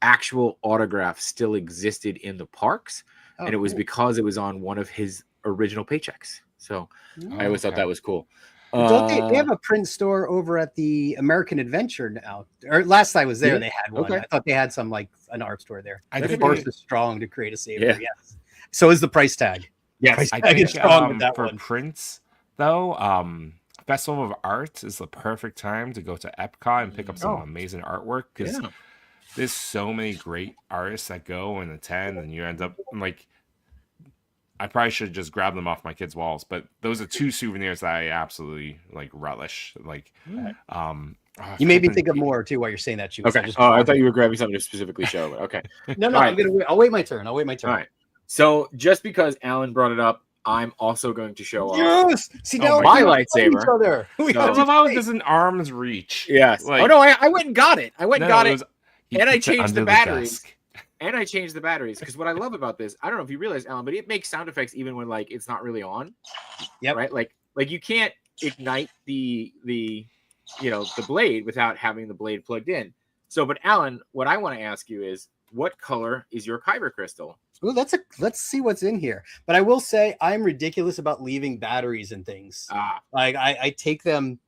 actual autograph still existed in the parks, and it was because it was on one of his original paychecks. So I always thought that was cool. Don't they have a print store over at the American Adventure now? Or last I was there, they had one. I thought they had some like an art store there. I the think force is strong to create a saber. Yeah. Yes. So is the price tag. Yes, price I tag think is strong with that for one. prints though, Festival of Art is the perfect time to go to Epcot and pick up some amazing artwork, because there's so many great artists that go and attend, and you end up like, I probably should just grab them off my kids' walls, but those are two souvenirs that I absolutely like relish. Like, you made me think of more too while you're saying that. Okay. I thought you were grabbing something to specifically show. But okay. No. I'll wait my turn. All right. So just because Alan brought it up, I'm also going to show off. Yes. See, now my lightsaber. I love how it does an arm's reach. Yes. Like, oh no, I went and got it. I went and got it, and I changed the batteries. Desk. And I changed the batteries, because what I love about this, I don't know if you realize, Alan, but it makes sound effects even when like it's not really on. Yep. Right. Like you can't ignite the blade without having the blade plugged in. So, but Alan, what I want to ask you is, what color is your kyber crystal? Well, let's see what's in here. But I will say I'm ridiculous about leaving batteries and things. Like I take them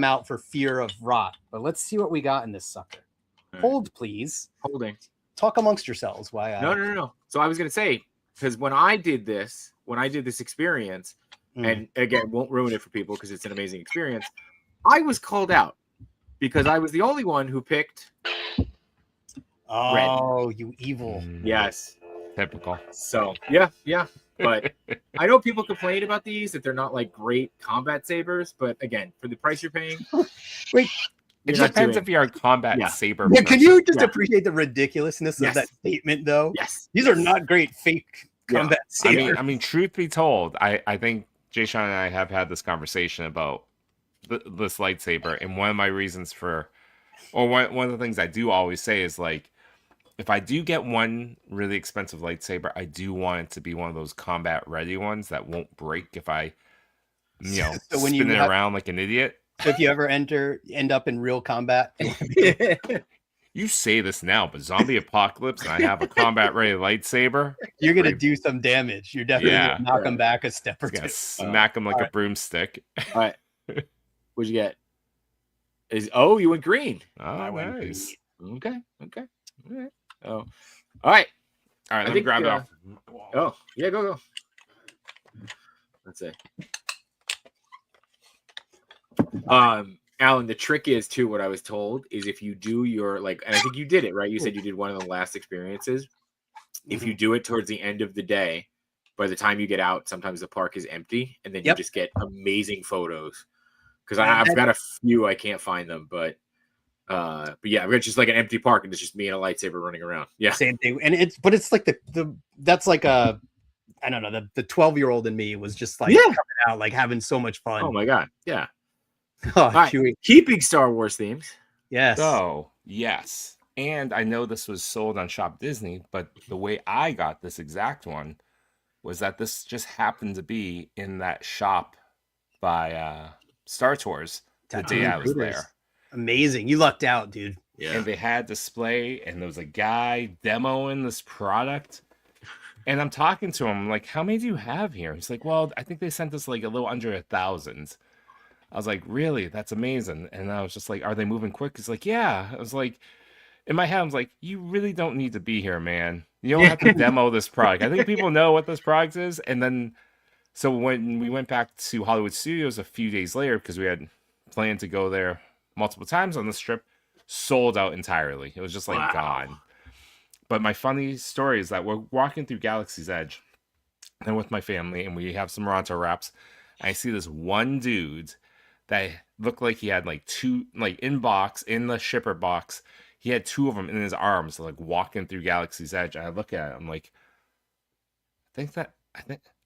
out for fear of rot. But let's see what we got in this sucker. Hold, please. Holding. Talk amongst yourselves. Why? No. So I was going to say, because when I did this experience, and again, won't ruin it for people because it's an amazing experience, I was called out because I was the only one who picked red. You evil. Yes. Typical. So, yeah. But I know people complain about these, that they're not like great combat sabers. But again, for the price you're paying. Wait. It depends if you're a combat saber. Yeah, can you just appreciate the ridiculousness of that statement, though? Yes. These are not great fake combat sabers. I mean, truth be told, I think JShot and I have had this conversation about this lightsaber, and one of my reasons for, or one of the things I do always say is like, if I do get one really expensive lightsaber, I do want it to be one of those combat ready ones that won't break if I, so when spin it around like an idiot. So if you ever end up in real combat, you say this now, but zombie apocalypse, and I have a combat ready lightsaber, you're gonna do some damage. You're definitely gonna knock them back a step or two. Smack them like a broomstick. All right, what'd you get? You went green. Oh, nice. Okay. All right. All right. Let me grab it off. Oh yeah, go. Let's see. Alan, the trick is too, what I was told is if you do your and I think you did it, right? You said you did one of the last experiences. If you do it towards the end of the day, by the time you get out, sometimes the park is empty, and then you just get amazing photos. Because I've got a few, I can't find them, but yeah, I've got just like an empty park, and it's just me and a lightsaber running around. Yeah, same thing. And it's like that's like a, I don't know, the 12-year-old in me was just like coming out, like having so much fun. Oh my god, yeah. Right. Keeping Star Wars themes. Yes. So, yes. And I know this was sold on Shop Disney, but the way I got this exact one was that this just happened to be in that shop by Star Tours the day I was there. Amazing. You lucked out, dude. Yeah. And they had display, and there was a guy demoing this product. And I'm talking to him, like, how many do you have here? He's like, well, I think they sent us like a little under 1,000. I was like, really? That's amazing. And I was just like, are they moving quick? He's like, yeah. I was like, in my head, I was like, you really don't need to be here, man. You don't have to demo this product. I think people know what this product is. And then, so when we went back to Hollywood Studios a few days later, because we had planned to go there multiple times on this trip, sold out entirely. It was just like gone. But my funny story is that we're walking through Galaxy's Edge and with my family, and we have some Ronto wraps. And I see this one dude that looked like he had like two, like in the shipper box, he had 2 of them in his arms, like walking through Galaxy's Edge. And I look at it, I'm like, I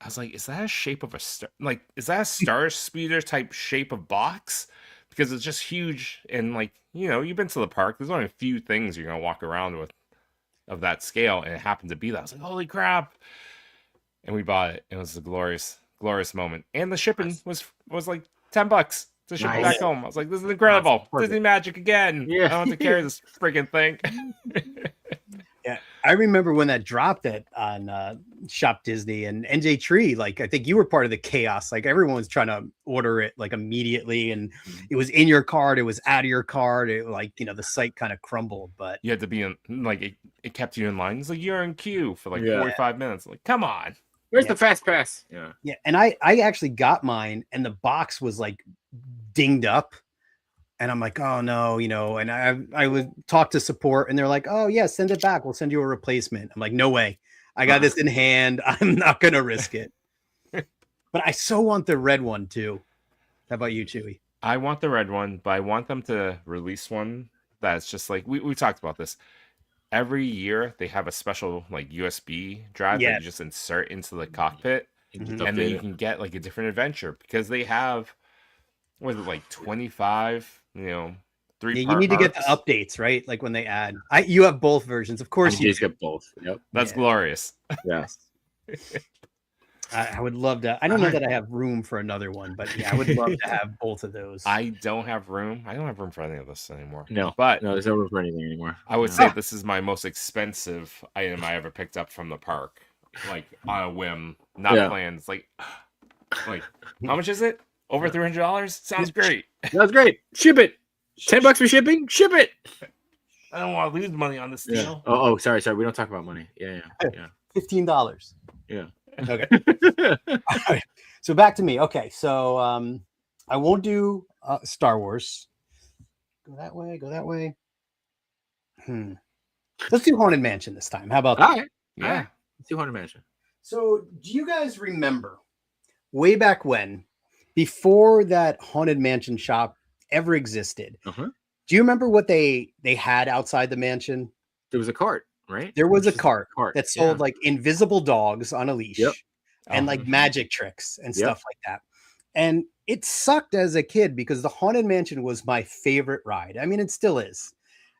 was like, is that a shape of a star? Like, is that a star speeder type shape of box? Because it's just huge, and like, you've been to the park. There's only a few things you're gonna walk around with of that scale, and it happened to be that. I was like, holy crap! And we bought it. It was a glorious moment, and the shipping was like $10 to ship it back home. I was like, this is incredible. Disney magic again. Yeah. I don't have to carry this freaking thing. Yeah, I remember when that dropped on Shop Disney and NJ Tree. Like, I think you were part of the chaos. Like, everyone was trying to order it like immediately, and it was in your cart, it was out of your cart. It, like, the site kind of crumbled. But you had to be in, like, it kept you in line. It's like you're in queue for like 45 minutes. Like, come on, where's the fast pass? Yeah. And I actually got mine, and the box was like dinged up. And I'm like, oh no, and I would talk to support, and they're like, oh yeah, send it back. We'll send you a replacement. I'm like, no way. I got this in hand. I'm not going to risk it. But I so want the red one too. How about you, Chewy? I want the red one, but I want them to release one that's just like, we talked about this. Every year they have a special like USB drive that you just insert into the cockpit. And then you can get like a different adventure, because they have, what is it, like 25, 3 you need to get the updates, right? Like when they add, you have both versions, of course. You just get both. Yep, that's glorious. Yes, I would love to. I don't know that I have room for another one, but yeah, I would love to have both of those. I don't have room for any of this anymore. No, but there's no room for anything anymore. I would say this is my most expensive item I ever picked up from the park, like on a whim, not planned. It's like how much is it? Over $300? Sounds great. That's great. Ship it. $10 for shipping. Ship it. I don't want to lose money on this deal. Yeah. Oh, sorry. We don't talk about money. Yeah. $15. Yeah. Okay. All right. So back to me. Okay. So I won't do Star Wars. Go that way. Let's do Haunted Mansion this time. How about that? All right. Yeah. Let's do Haunted Mansion. So do you guys remember way back when, before that Haunted Mansion shop ever existed? Do you remember what they had outside the mansion? There was a cart, right? There was a cart that sold like invisible dogs on a leash and like magic tricks and stuff like that. And it sucked as a kid, because the Haunted Mansion was my favorite ride. I mean, it still is.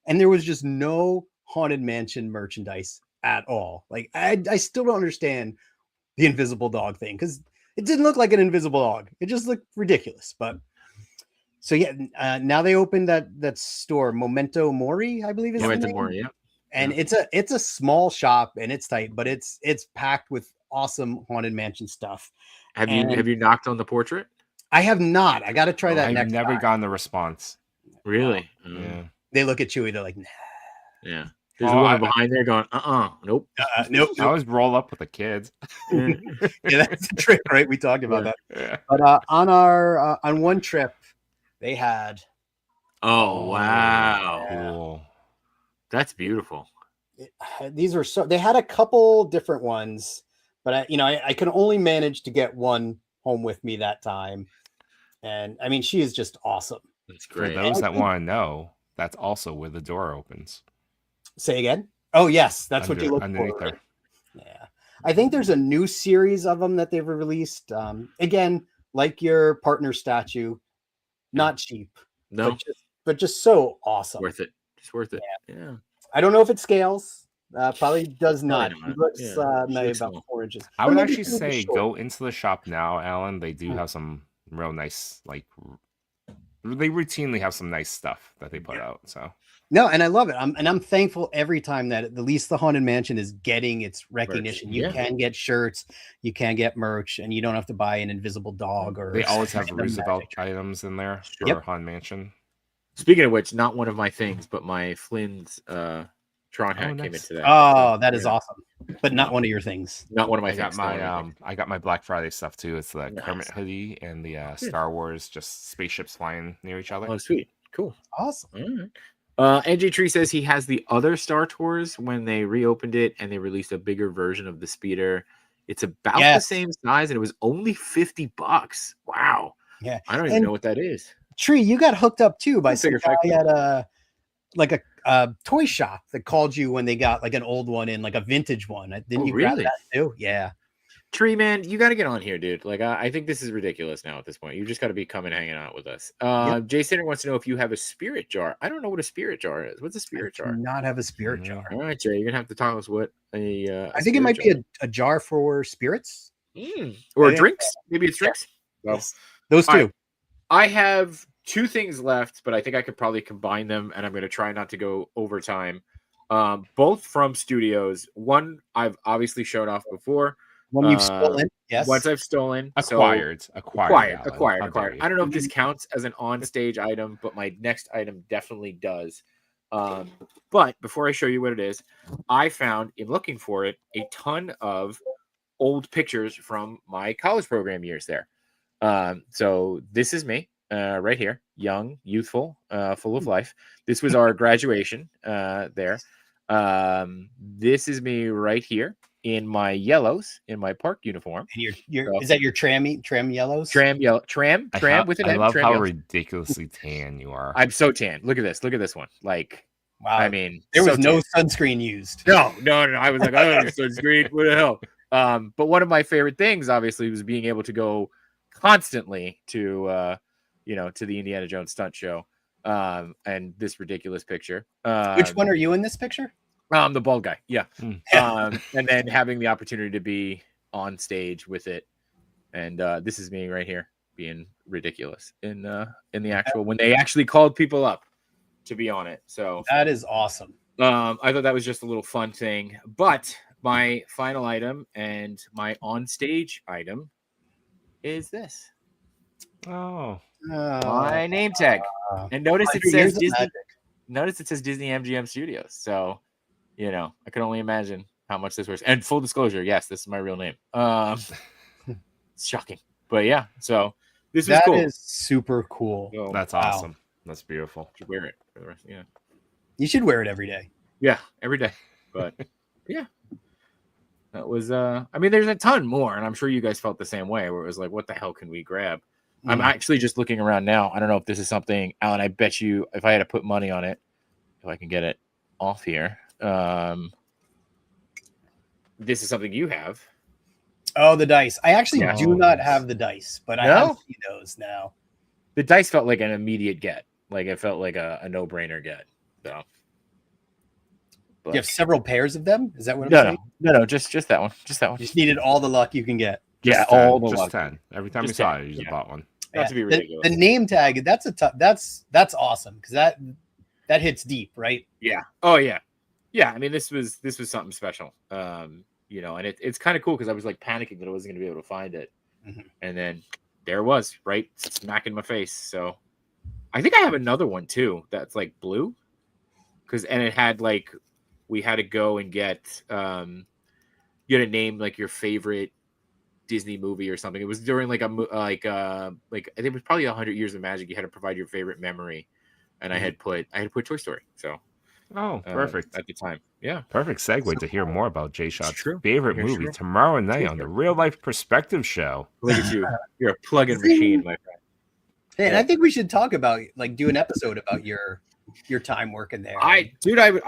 And there was just no Haunted Mansion merchandise at all. Like, I still don't understand the invisible dog thing, because it didn't look like an invisible dog. It just looked ridiculous. But so now they opened that store, Memento Mori, I believe is Memento Mori, yeah. And it's a small shop, and it's tight, but it's packed with awesome Haunted Mansion stuff. Have you knocked on the portrait? I have not. I got to try that. I've never gotten the response. Really? Yeah. They look at Chewy. They're like, nah. Yeah. There's a woman behind there going, nope. Nope. I always roll up with the kids. Yeah, that's the trick, right? We talked about that. Yeah. But on one trip, they had. Oh, wow. Cool. That's beautiful. These were they had a couple different ones, but I could only manage to get one home with me that time. And I mean, she is just awesome. That's great. For those that want to know, that's also where the door opens. Say again? Oh, yes. That's what you look for. There. Yeah. I think there's a new series of them that they've released. Again, like your partner statue, not cheap. No. But just so awesome. Worth it. Just worth it. Yeah. I don't know if it scales. Probably does not. Probably It looks maybe small. about 4 inches. I would actually say go into the shop now, Alan. They do have some real nice, like, they routinely have some nice stuff that they put out. So no, and I love it. I'm thankful every time that at least the Haunted Mansion is getting its recognition. You can get shirts, you can get merch, and you don't have to buy an invisible dog. Or they always have Roosevelt items in there for Haunted Mansion. Speaking of which, not one of my things, but my Flynn's Tron hat came into that. Oh, that is awesome. But not one of your things. Not one of my things. I got my Black Friday stuff too. It's the Kermit hoodie and the Star Wars, just spaceships flying near each other. Oh, sweet. Cool. Awesome. All right. NJ Tree says he has the other Star Tours when they reopened it and they released a bigger version of the speeder. It's about the same size and it was only $50. Wow. Yeah. I don't even know what that is. Tree, you got hooked up too by some guy at a toy shop that called you when they got like an old one in, like a vintage one. Didn't you grab really? that too? Yeah. Tree man, you got to get on here, dude. Like, I think this is ridiculous now at this point. You just got to be coming hanging out with us. Yep. Jay Center wants to know if you have a spirit jar. I don't know what a spirit jar is. What's a I spirit do jar? not have a spirit Yeah. jar. All right, Jay, you're gonna have to tell us what a I think it might spirit be a jar for spirits. or I think- drinks. Maybe it's drinks. Well, Yes. Those all two. right. I have two things left, but I think I could probably combine them, and I'm going to try not to go over time. Both from studios. One I've obviously shown off before. One you've stolen. Yes. Once I've stolen. Acquired. Alan. How Acquired. dare you. I don't know if this counts as an on-stage item, but my next item definitely does. But before I show you what it is, I found, in looking for it, a ton of old pictures from my college program years there. So this is me right here, young, youthful, full of life. This was our graduation there. This is me right here in my yellows, in my park uniform. And is that your tram yellows? Tram with an I M. love tram how yellows. ridiculously tan you are. I'm so tan. Look at this one. Like, Wow. I mean, there was so no tan. sunscreen used. No. I was like, oh, sunscreen. What the hell? But one of my favorite things, obviously, was being able to go constantly to, to the Indiana Jones stunt show. And this ridiculous picture. Which one are you in this picture? The bald guy. Yeah. Mm. And then having the opportunity to be on stage with it. And this is me right here being ridiculous in the actual, when they actually called people up to be on it. So that is awesome. I thought that was just a little fun thing. But my final item and my on-stage item is this. Oh. My name tag. And notice it 100 years says of Disney. magic. Notice it says Disney MGM Studios. So, I can only imagine how much this was. And full disclosure, yes, this is my real name. It's shocking. But yeah, so this was cool. That is super cool. So, That's Wow. awesome. That's beautiful. should wear it for the rest. Yeah. You should wear it every day. Yeah, every day. But yeah. That was I mean, there's a ton more, and I'm sure you guys felt the same way, where it was like, what the hell can we grab? I'm actually just looking around now. I don't know if this is something, Alan, I bet you if I had to put money on it, if I can get it off here. This is something you have. Oh, the dice. I actually Yeah. do not have the dice, but I No? have seen those now. The dice felt like an immediate get. Like it felt like a no-brainer get. So but, You have several pairs of them? Is that what I'm saying? no, just that one. Just that one. You just needed all the luck you can get. Yeah, Just 10, all the just luck. 10. Every time Just you saw 10, it, you just yeah. bought one. Not to be ridiculous. The name tag, that's awesome because that hits deep, right? Yeah. Oh yeah. Yeah. I mean, this was something special. And it's kind of cool because I was like panicking that I wasn't gonna be able to find it. Mhm. And then there it was, right smack in my face. So I think I have another one too that's like blue. And it had like we had to go and get you had to name like your favorite Disney movie or something. It was during like I think it was probably 100 Years of Magic. You had to provide your favorite memory, and I had put Toy Story. So Oh, perfect. at the time. Yeah, Perfect segue to hear more about It's JShot's true. favorite It's movie true. tomorrow night True. on the Real Life Perspective Show. look at you. You're a plug-in machine, my friend. Hey, and I think we should talk about do an episode about your time working there. I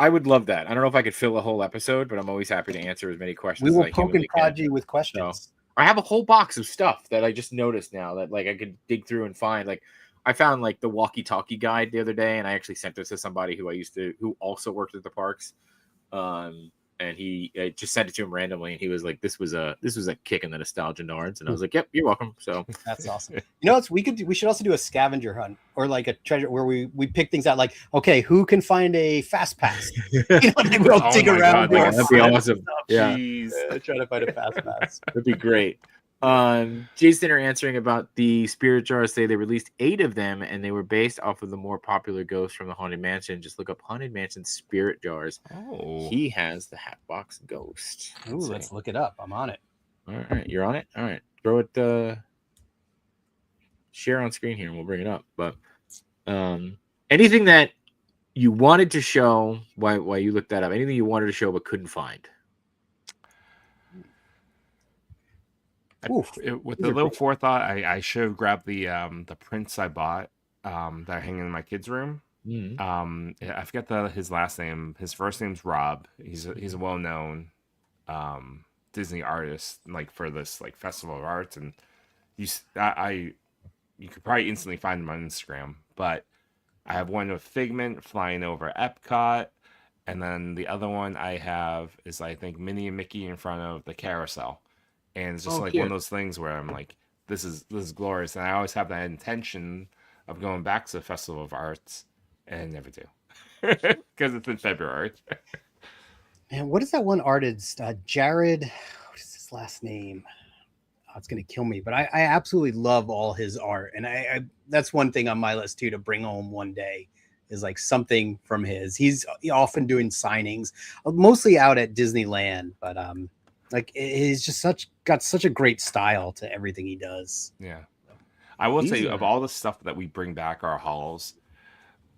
would love that. I don't know if I could fill a whole episode, but I'm always happy to answer as many questions. we will as I poke and humanly can. prod you with questions. I have a whole box of stuff that I just noticed now that like I could dig through and find. Like I found like the walkie-talkie guide the other day, and I actually sent this to somebody who also worked at the parks. And he just sent it to him randomly, and he was like, "This was a kick in the nostalgia nards," and I was like, "Yep, you're welcome." So That's awesome. We should also do a scavenger hunt or like a treasure where we pick things out. Like, okay, who can find a fast pass? We'll Oh dig my around. God, for that'd that'd be fun awesome. stuff. Yeah. Jeez. Try to find a fast pass. that'd be great. Jason are answering about the spirit jars. Say they released 8 of them, and they were based off of the more popular ghosts from the Haunted Mansion. Just look up Haunted Mansion spirit jars. Oh. He has the Hatbox Ghost. Ooh, let's look it up. I'm on it. All right, you're on it. All right, throw it. Share on screen here, and we'll bring it up. But anything that you wanted to show, why you looked that up? Anything you wanted to show but couldn't find? Oof. With These a are little cool. forethought, I should have grabbed the prints I bought that are hanging in my kids' room. I forget his last name. His first name's Rob. He's a well-known Disney artist, like for this like Festival of Arts, and you could probably instantly find him on Instagram. But I have one with Figment flying over Epcot, and then the other one I have is I think Minnie and Mickey in front of the carousel, and it's just like one of those things where I'm like, this is glorious, and I always have that intention of going back to the Festival of Arts, and I never do because it's in February. Man, what is that one artist? Jared, what is his last name? Oh, it's gonna kill me, but I absolutely love all his art, and I that's one thing on my list too to bring home one day is like something from his. He's often doing signings, mostly out at Disneyland, but like he's just got such a great style to everything he does. Yeah, I will say of all the stuff that we bring back our halls,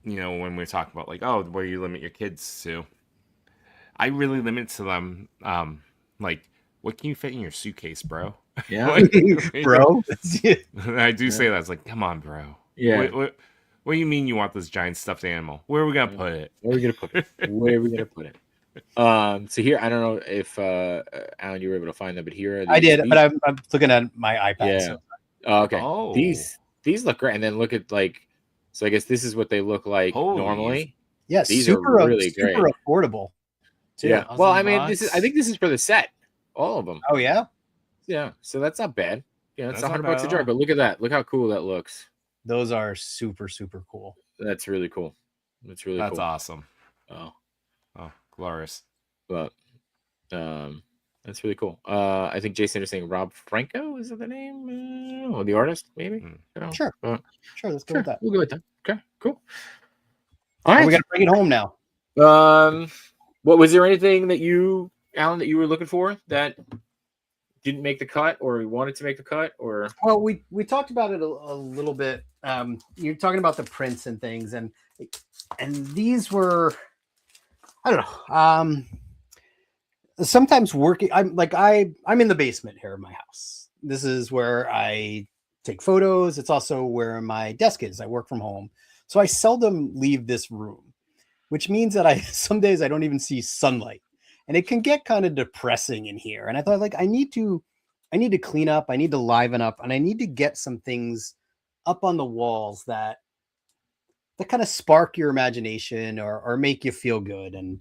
you know, when we're talking about like, oh, where you limit your kids to, I really limit to them like, what can you fit in your suitcase, bro? Yeah. Like, bro. I do say that. It's like, come on, bro. Yeah. What do you mean you want this giant stuffed animal? Where are we gonna put it? Where are we gonna put it? Where are we gonna put it? So here, I don't know if Alan, you were able to find them, but here are I did, but I'm looking at my iPad. Yeah. So. Okay. Oh. These look great, and then look at like. So I guess this is what they look like normally. Yes, these super, are really super great. Affordable. Too. Yeah. Well, I mean, I think this is for the set, all of them. Oh yeah. Yeah. So that's not bad. Yeah, it's That's $100 a jar, but look at that. Look how cool that looks. Those are super, super cool. That's really cool. That's really cool. That's awesome. Oh, glorious. But that's really cool. I think Jason is saying Rob Franco, is that the name? Or the artist, maybe? Sure. Sure, let's go with that. We'll go with that. Okay, cool. All right. We gotta bring it home now. What was there anything that you, Alan, that you were looking for that didn't make the cut, or you wanted to make the cut, or? Well, we talked about it a little bit. You're talking about the prints and things, and these were, I don't know. Sometimes working, I'm in the basement here in my house. This is where I take photos. It's also where my desk is. I work from home, so I seldom leave this room, which means that some days I don't even see sunlight. And it can get kind of depressing in here. And I thought, like, I need to clean up, I need to liven up, and I need to get some things up on the walls that kind of spark your imagination or make you feel good. And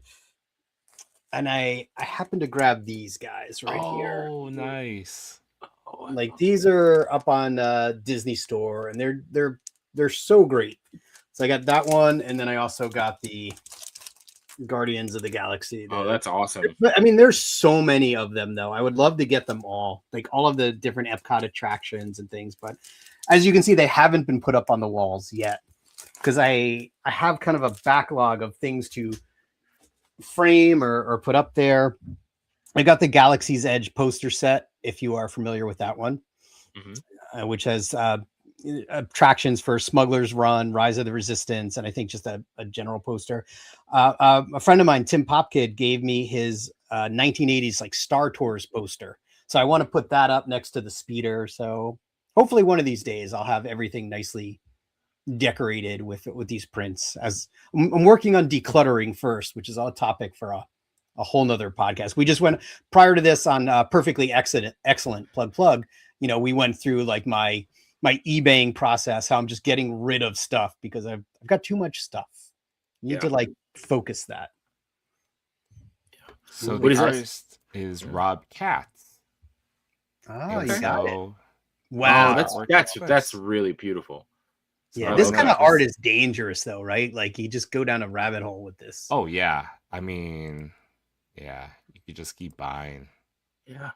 I happened to grab these guys right here. Oh, nice. Like these are up on Disney Store, and they're so great. So I got that one, and then I also got the Guardians of the Galaxy. Oh, that's awesome. But I mean, there's so many of them, though. I would love to get them all, like all of the different Epcot attractions and things. But as you can see, they haven't been put up on the walls yet because I have kind of a backlog of things to frame or put up there. I got the Galaxy's Edge poster set, if you are familiar with that one, which has attractions for Smuggler's Run, Rise of the Resistance, and I think just a general poster. A friend of mine, Tim Popkid, gave me his 1980s like Star Tours poster. So I want to put that up next to the speeder. So hopefully one of these days I'll have everything nicely decorated with these prints. As I'm working on decluttering first, which is a topic for a whole nother podcast. We just went prior to this on Perfectly Excellent Plug. You know, we went through like my eBaying process, how I'm just getting rid of stuff because I've got too much stuff. You need to like focus that. So the artist is Rob Katz. Oh, you got it. Wow, that's really beautiful. Yeah, this kind of art is dangerous though, right? Like you just go down a rabbit hole with this. Oh yeah. I mean, yeah, you could just keep buying. Yeah.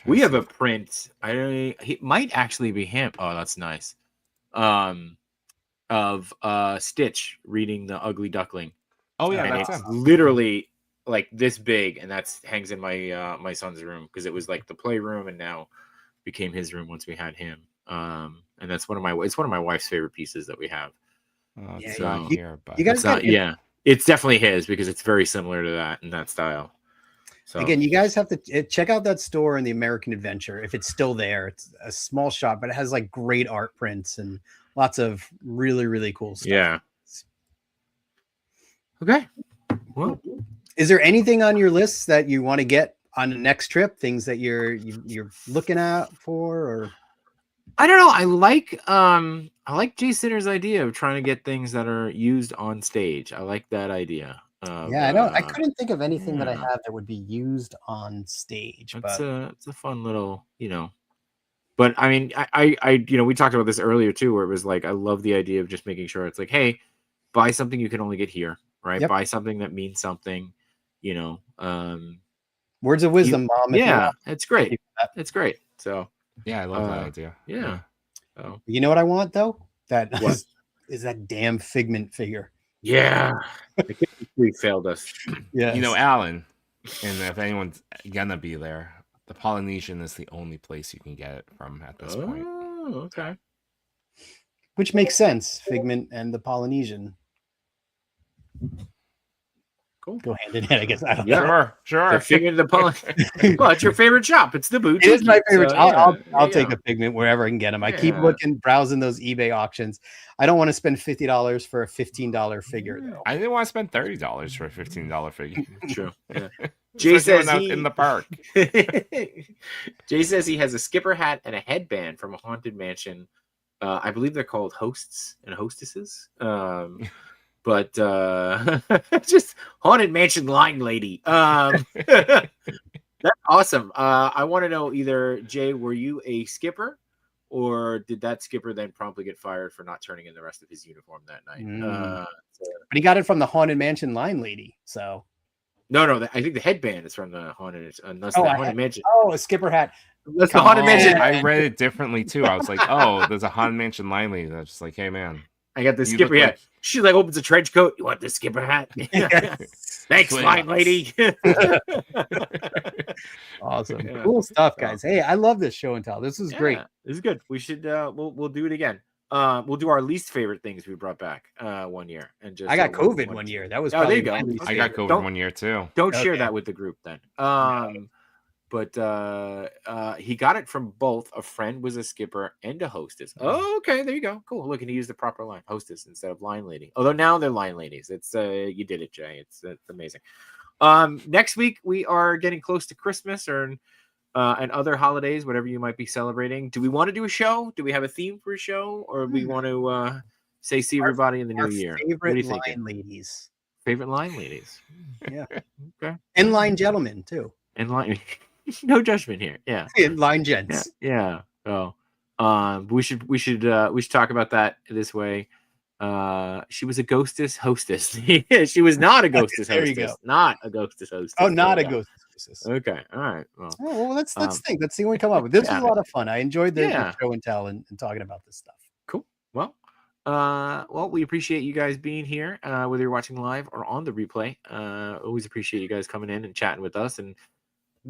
We have a print. He might actually be him. Oh, that's nice. Of Stitch reading The Ugly Duckling. Oh yeah, and that's it's him. literally like this big, and that's hangs in my my son's room because it was like the playroom, and now became his room once we had him. And that's one of my wife's favorite pieces that we have. Oh, yeah, so you it's guys not, yeah, it's definitely his because it's very similar to that in that style. So again, you guys have to check out that store in the American Adventure if it's still there. It's a small shop, but it has like great art prints and lots of really, really cool stuff. Yeah. Okay. Well, Is there anything on your list that you want to get on the next trip? Things that you're looking out for, or I don't know. I like Jay Sitter's idea of trying to get things that are used on stage. I like that idea. yeah, I know. I couldn't think of anything that I yeah. have that would be used on stage. It's But it's a fun little, But I mean, I we talked about this earlier too, where it was like I love the idea of just making sure it's like, hey, buy something you can only get here, right? Yep. Buy something that means something, words of wisdom, Mom. If you Yeah, want. it's great. Thank you for that. It's great. So Yeah, I love that idea. yeah. So You know what I want though? That What? is that damn Figment figure. yeah, we failed us. Yeah, You know, Alan, and if anyone's gonna be there, the Polynesian is the only place you can get it from at this point. Oh, okay. which makes sense. Figment and the Polynesian Cool. go hand in hand, I guess. I don't know. Yeah. Sure. The Figment of the Polynesian. Well, it's your favorite shop. It's the boutique. It is my favorite. So, I'll take a Figment wherever I can get them. I keep Yeah. looking, browsing those eBay auctions. I don't want to spend $50 for a $15 figure though. I didn't want to spend $30 for a $15 figure. True. Yeah. Jay Especially says when I'm he in the park. Jay says he has a skipper hat and a headband from a haunted mansion. I believe they're called hosts and hostesses. But just haunted mansion line lady. That's awesome. I want to know either, Jay, were you a skipper, or did that skipper then promptly get fired for not turning in the rest of his uniform that night? But he got it from the haunted mansion line lady. So No, I think the headband is from the haunted. Unless the haunted mansion. Oh, a skipper hat. That's the Come haunted on. mansion. I read it differently too. I was like, oh, there's a Haunted Mansion line lady. That's just like, hey man. I got the You skipper look hat. like- She like opens a trench coat. You want the skipper hat? Thanks, Swing line us. lady. Awesome. Yeah. Cool stuff, guys. Hey, I love this show and tell. This is great. Yeah, this is good. We should we'll do it again. We'll do our least favorite things we brought back one year, and just I got COVID one year. That was Oh, there you probably go. my least I got favorite. COVID one year too. Don't share Okay. that with the group then. But he got it from both. A friend was a skipper and a hostess. Oh, okay, there you go. Cool. Look, and he used the proper line, hostess instead of line lady. Although now they're line ladies. It's you did it, Jay. It's amazing. Next week we are getting close to Christmas and other holidays, whatever you might be celebrating. Do we want to do a show? Do we have a theme for a show, or we want to say see everybody in the Our new year? What are favorite you line thinking? ladies. Favorite line ladies. Yeah. Okay. And line gentlemen too. And line. No judgment here. Yeah. And line Yeah. gents. Yeah. Oh. We should talk about that this way. She was a ghostess hostess. She was not a ghostess There you hostess. go. Not a ghostess hostess. Oh, not There a you go. ghost. Okay. All right. Well, Oh, well, let's Um, think. Let's see what we come up with. This was yeah. a lot of fun. I enjoyed the Yeah. show and tell and talking about this stuff. cool. Well, we appreciate you guys being here, whether you're watching live or on the replay. Always appreciate you guys coming in and chatting with us and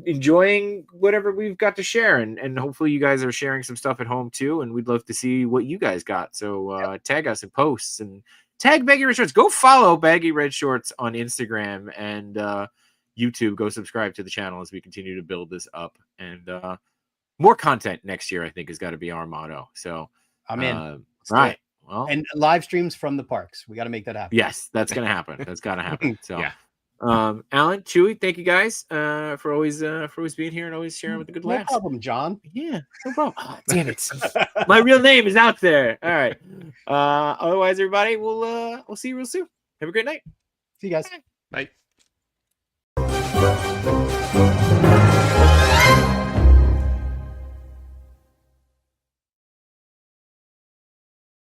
enjoying whatever we've got to share. And hopefully you guys are sharing some stuff at home too. And we'd love to see what you guys got. So tag us in posts and tag Baggy Red Shorts. Go follow Baggy Red Shorts on Instagram and YouTube. Go subscribe to the channel as we continue to build this up. And more content next year, I think, has got to be our motto. So I'm in. Let's do it. Well, And live streams from the parks. We got to make that happen. yes, that's gonna happen. That's gotta happen. So, Yeah. Alan, Chewy, thank you guys for always being here and always sharing with the good No laughs. problem, John. Yeah, no problem. Oh, damn it, my real name is out there. All right. Otherwise, everybody, we'll see you real soon. Have a great night. See you guys. Bye.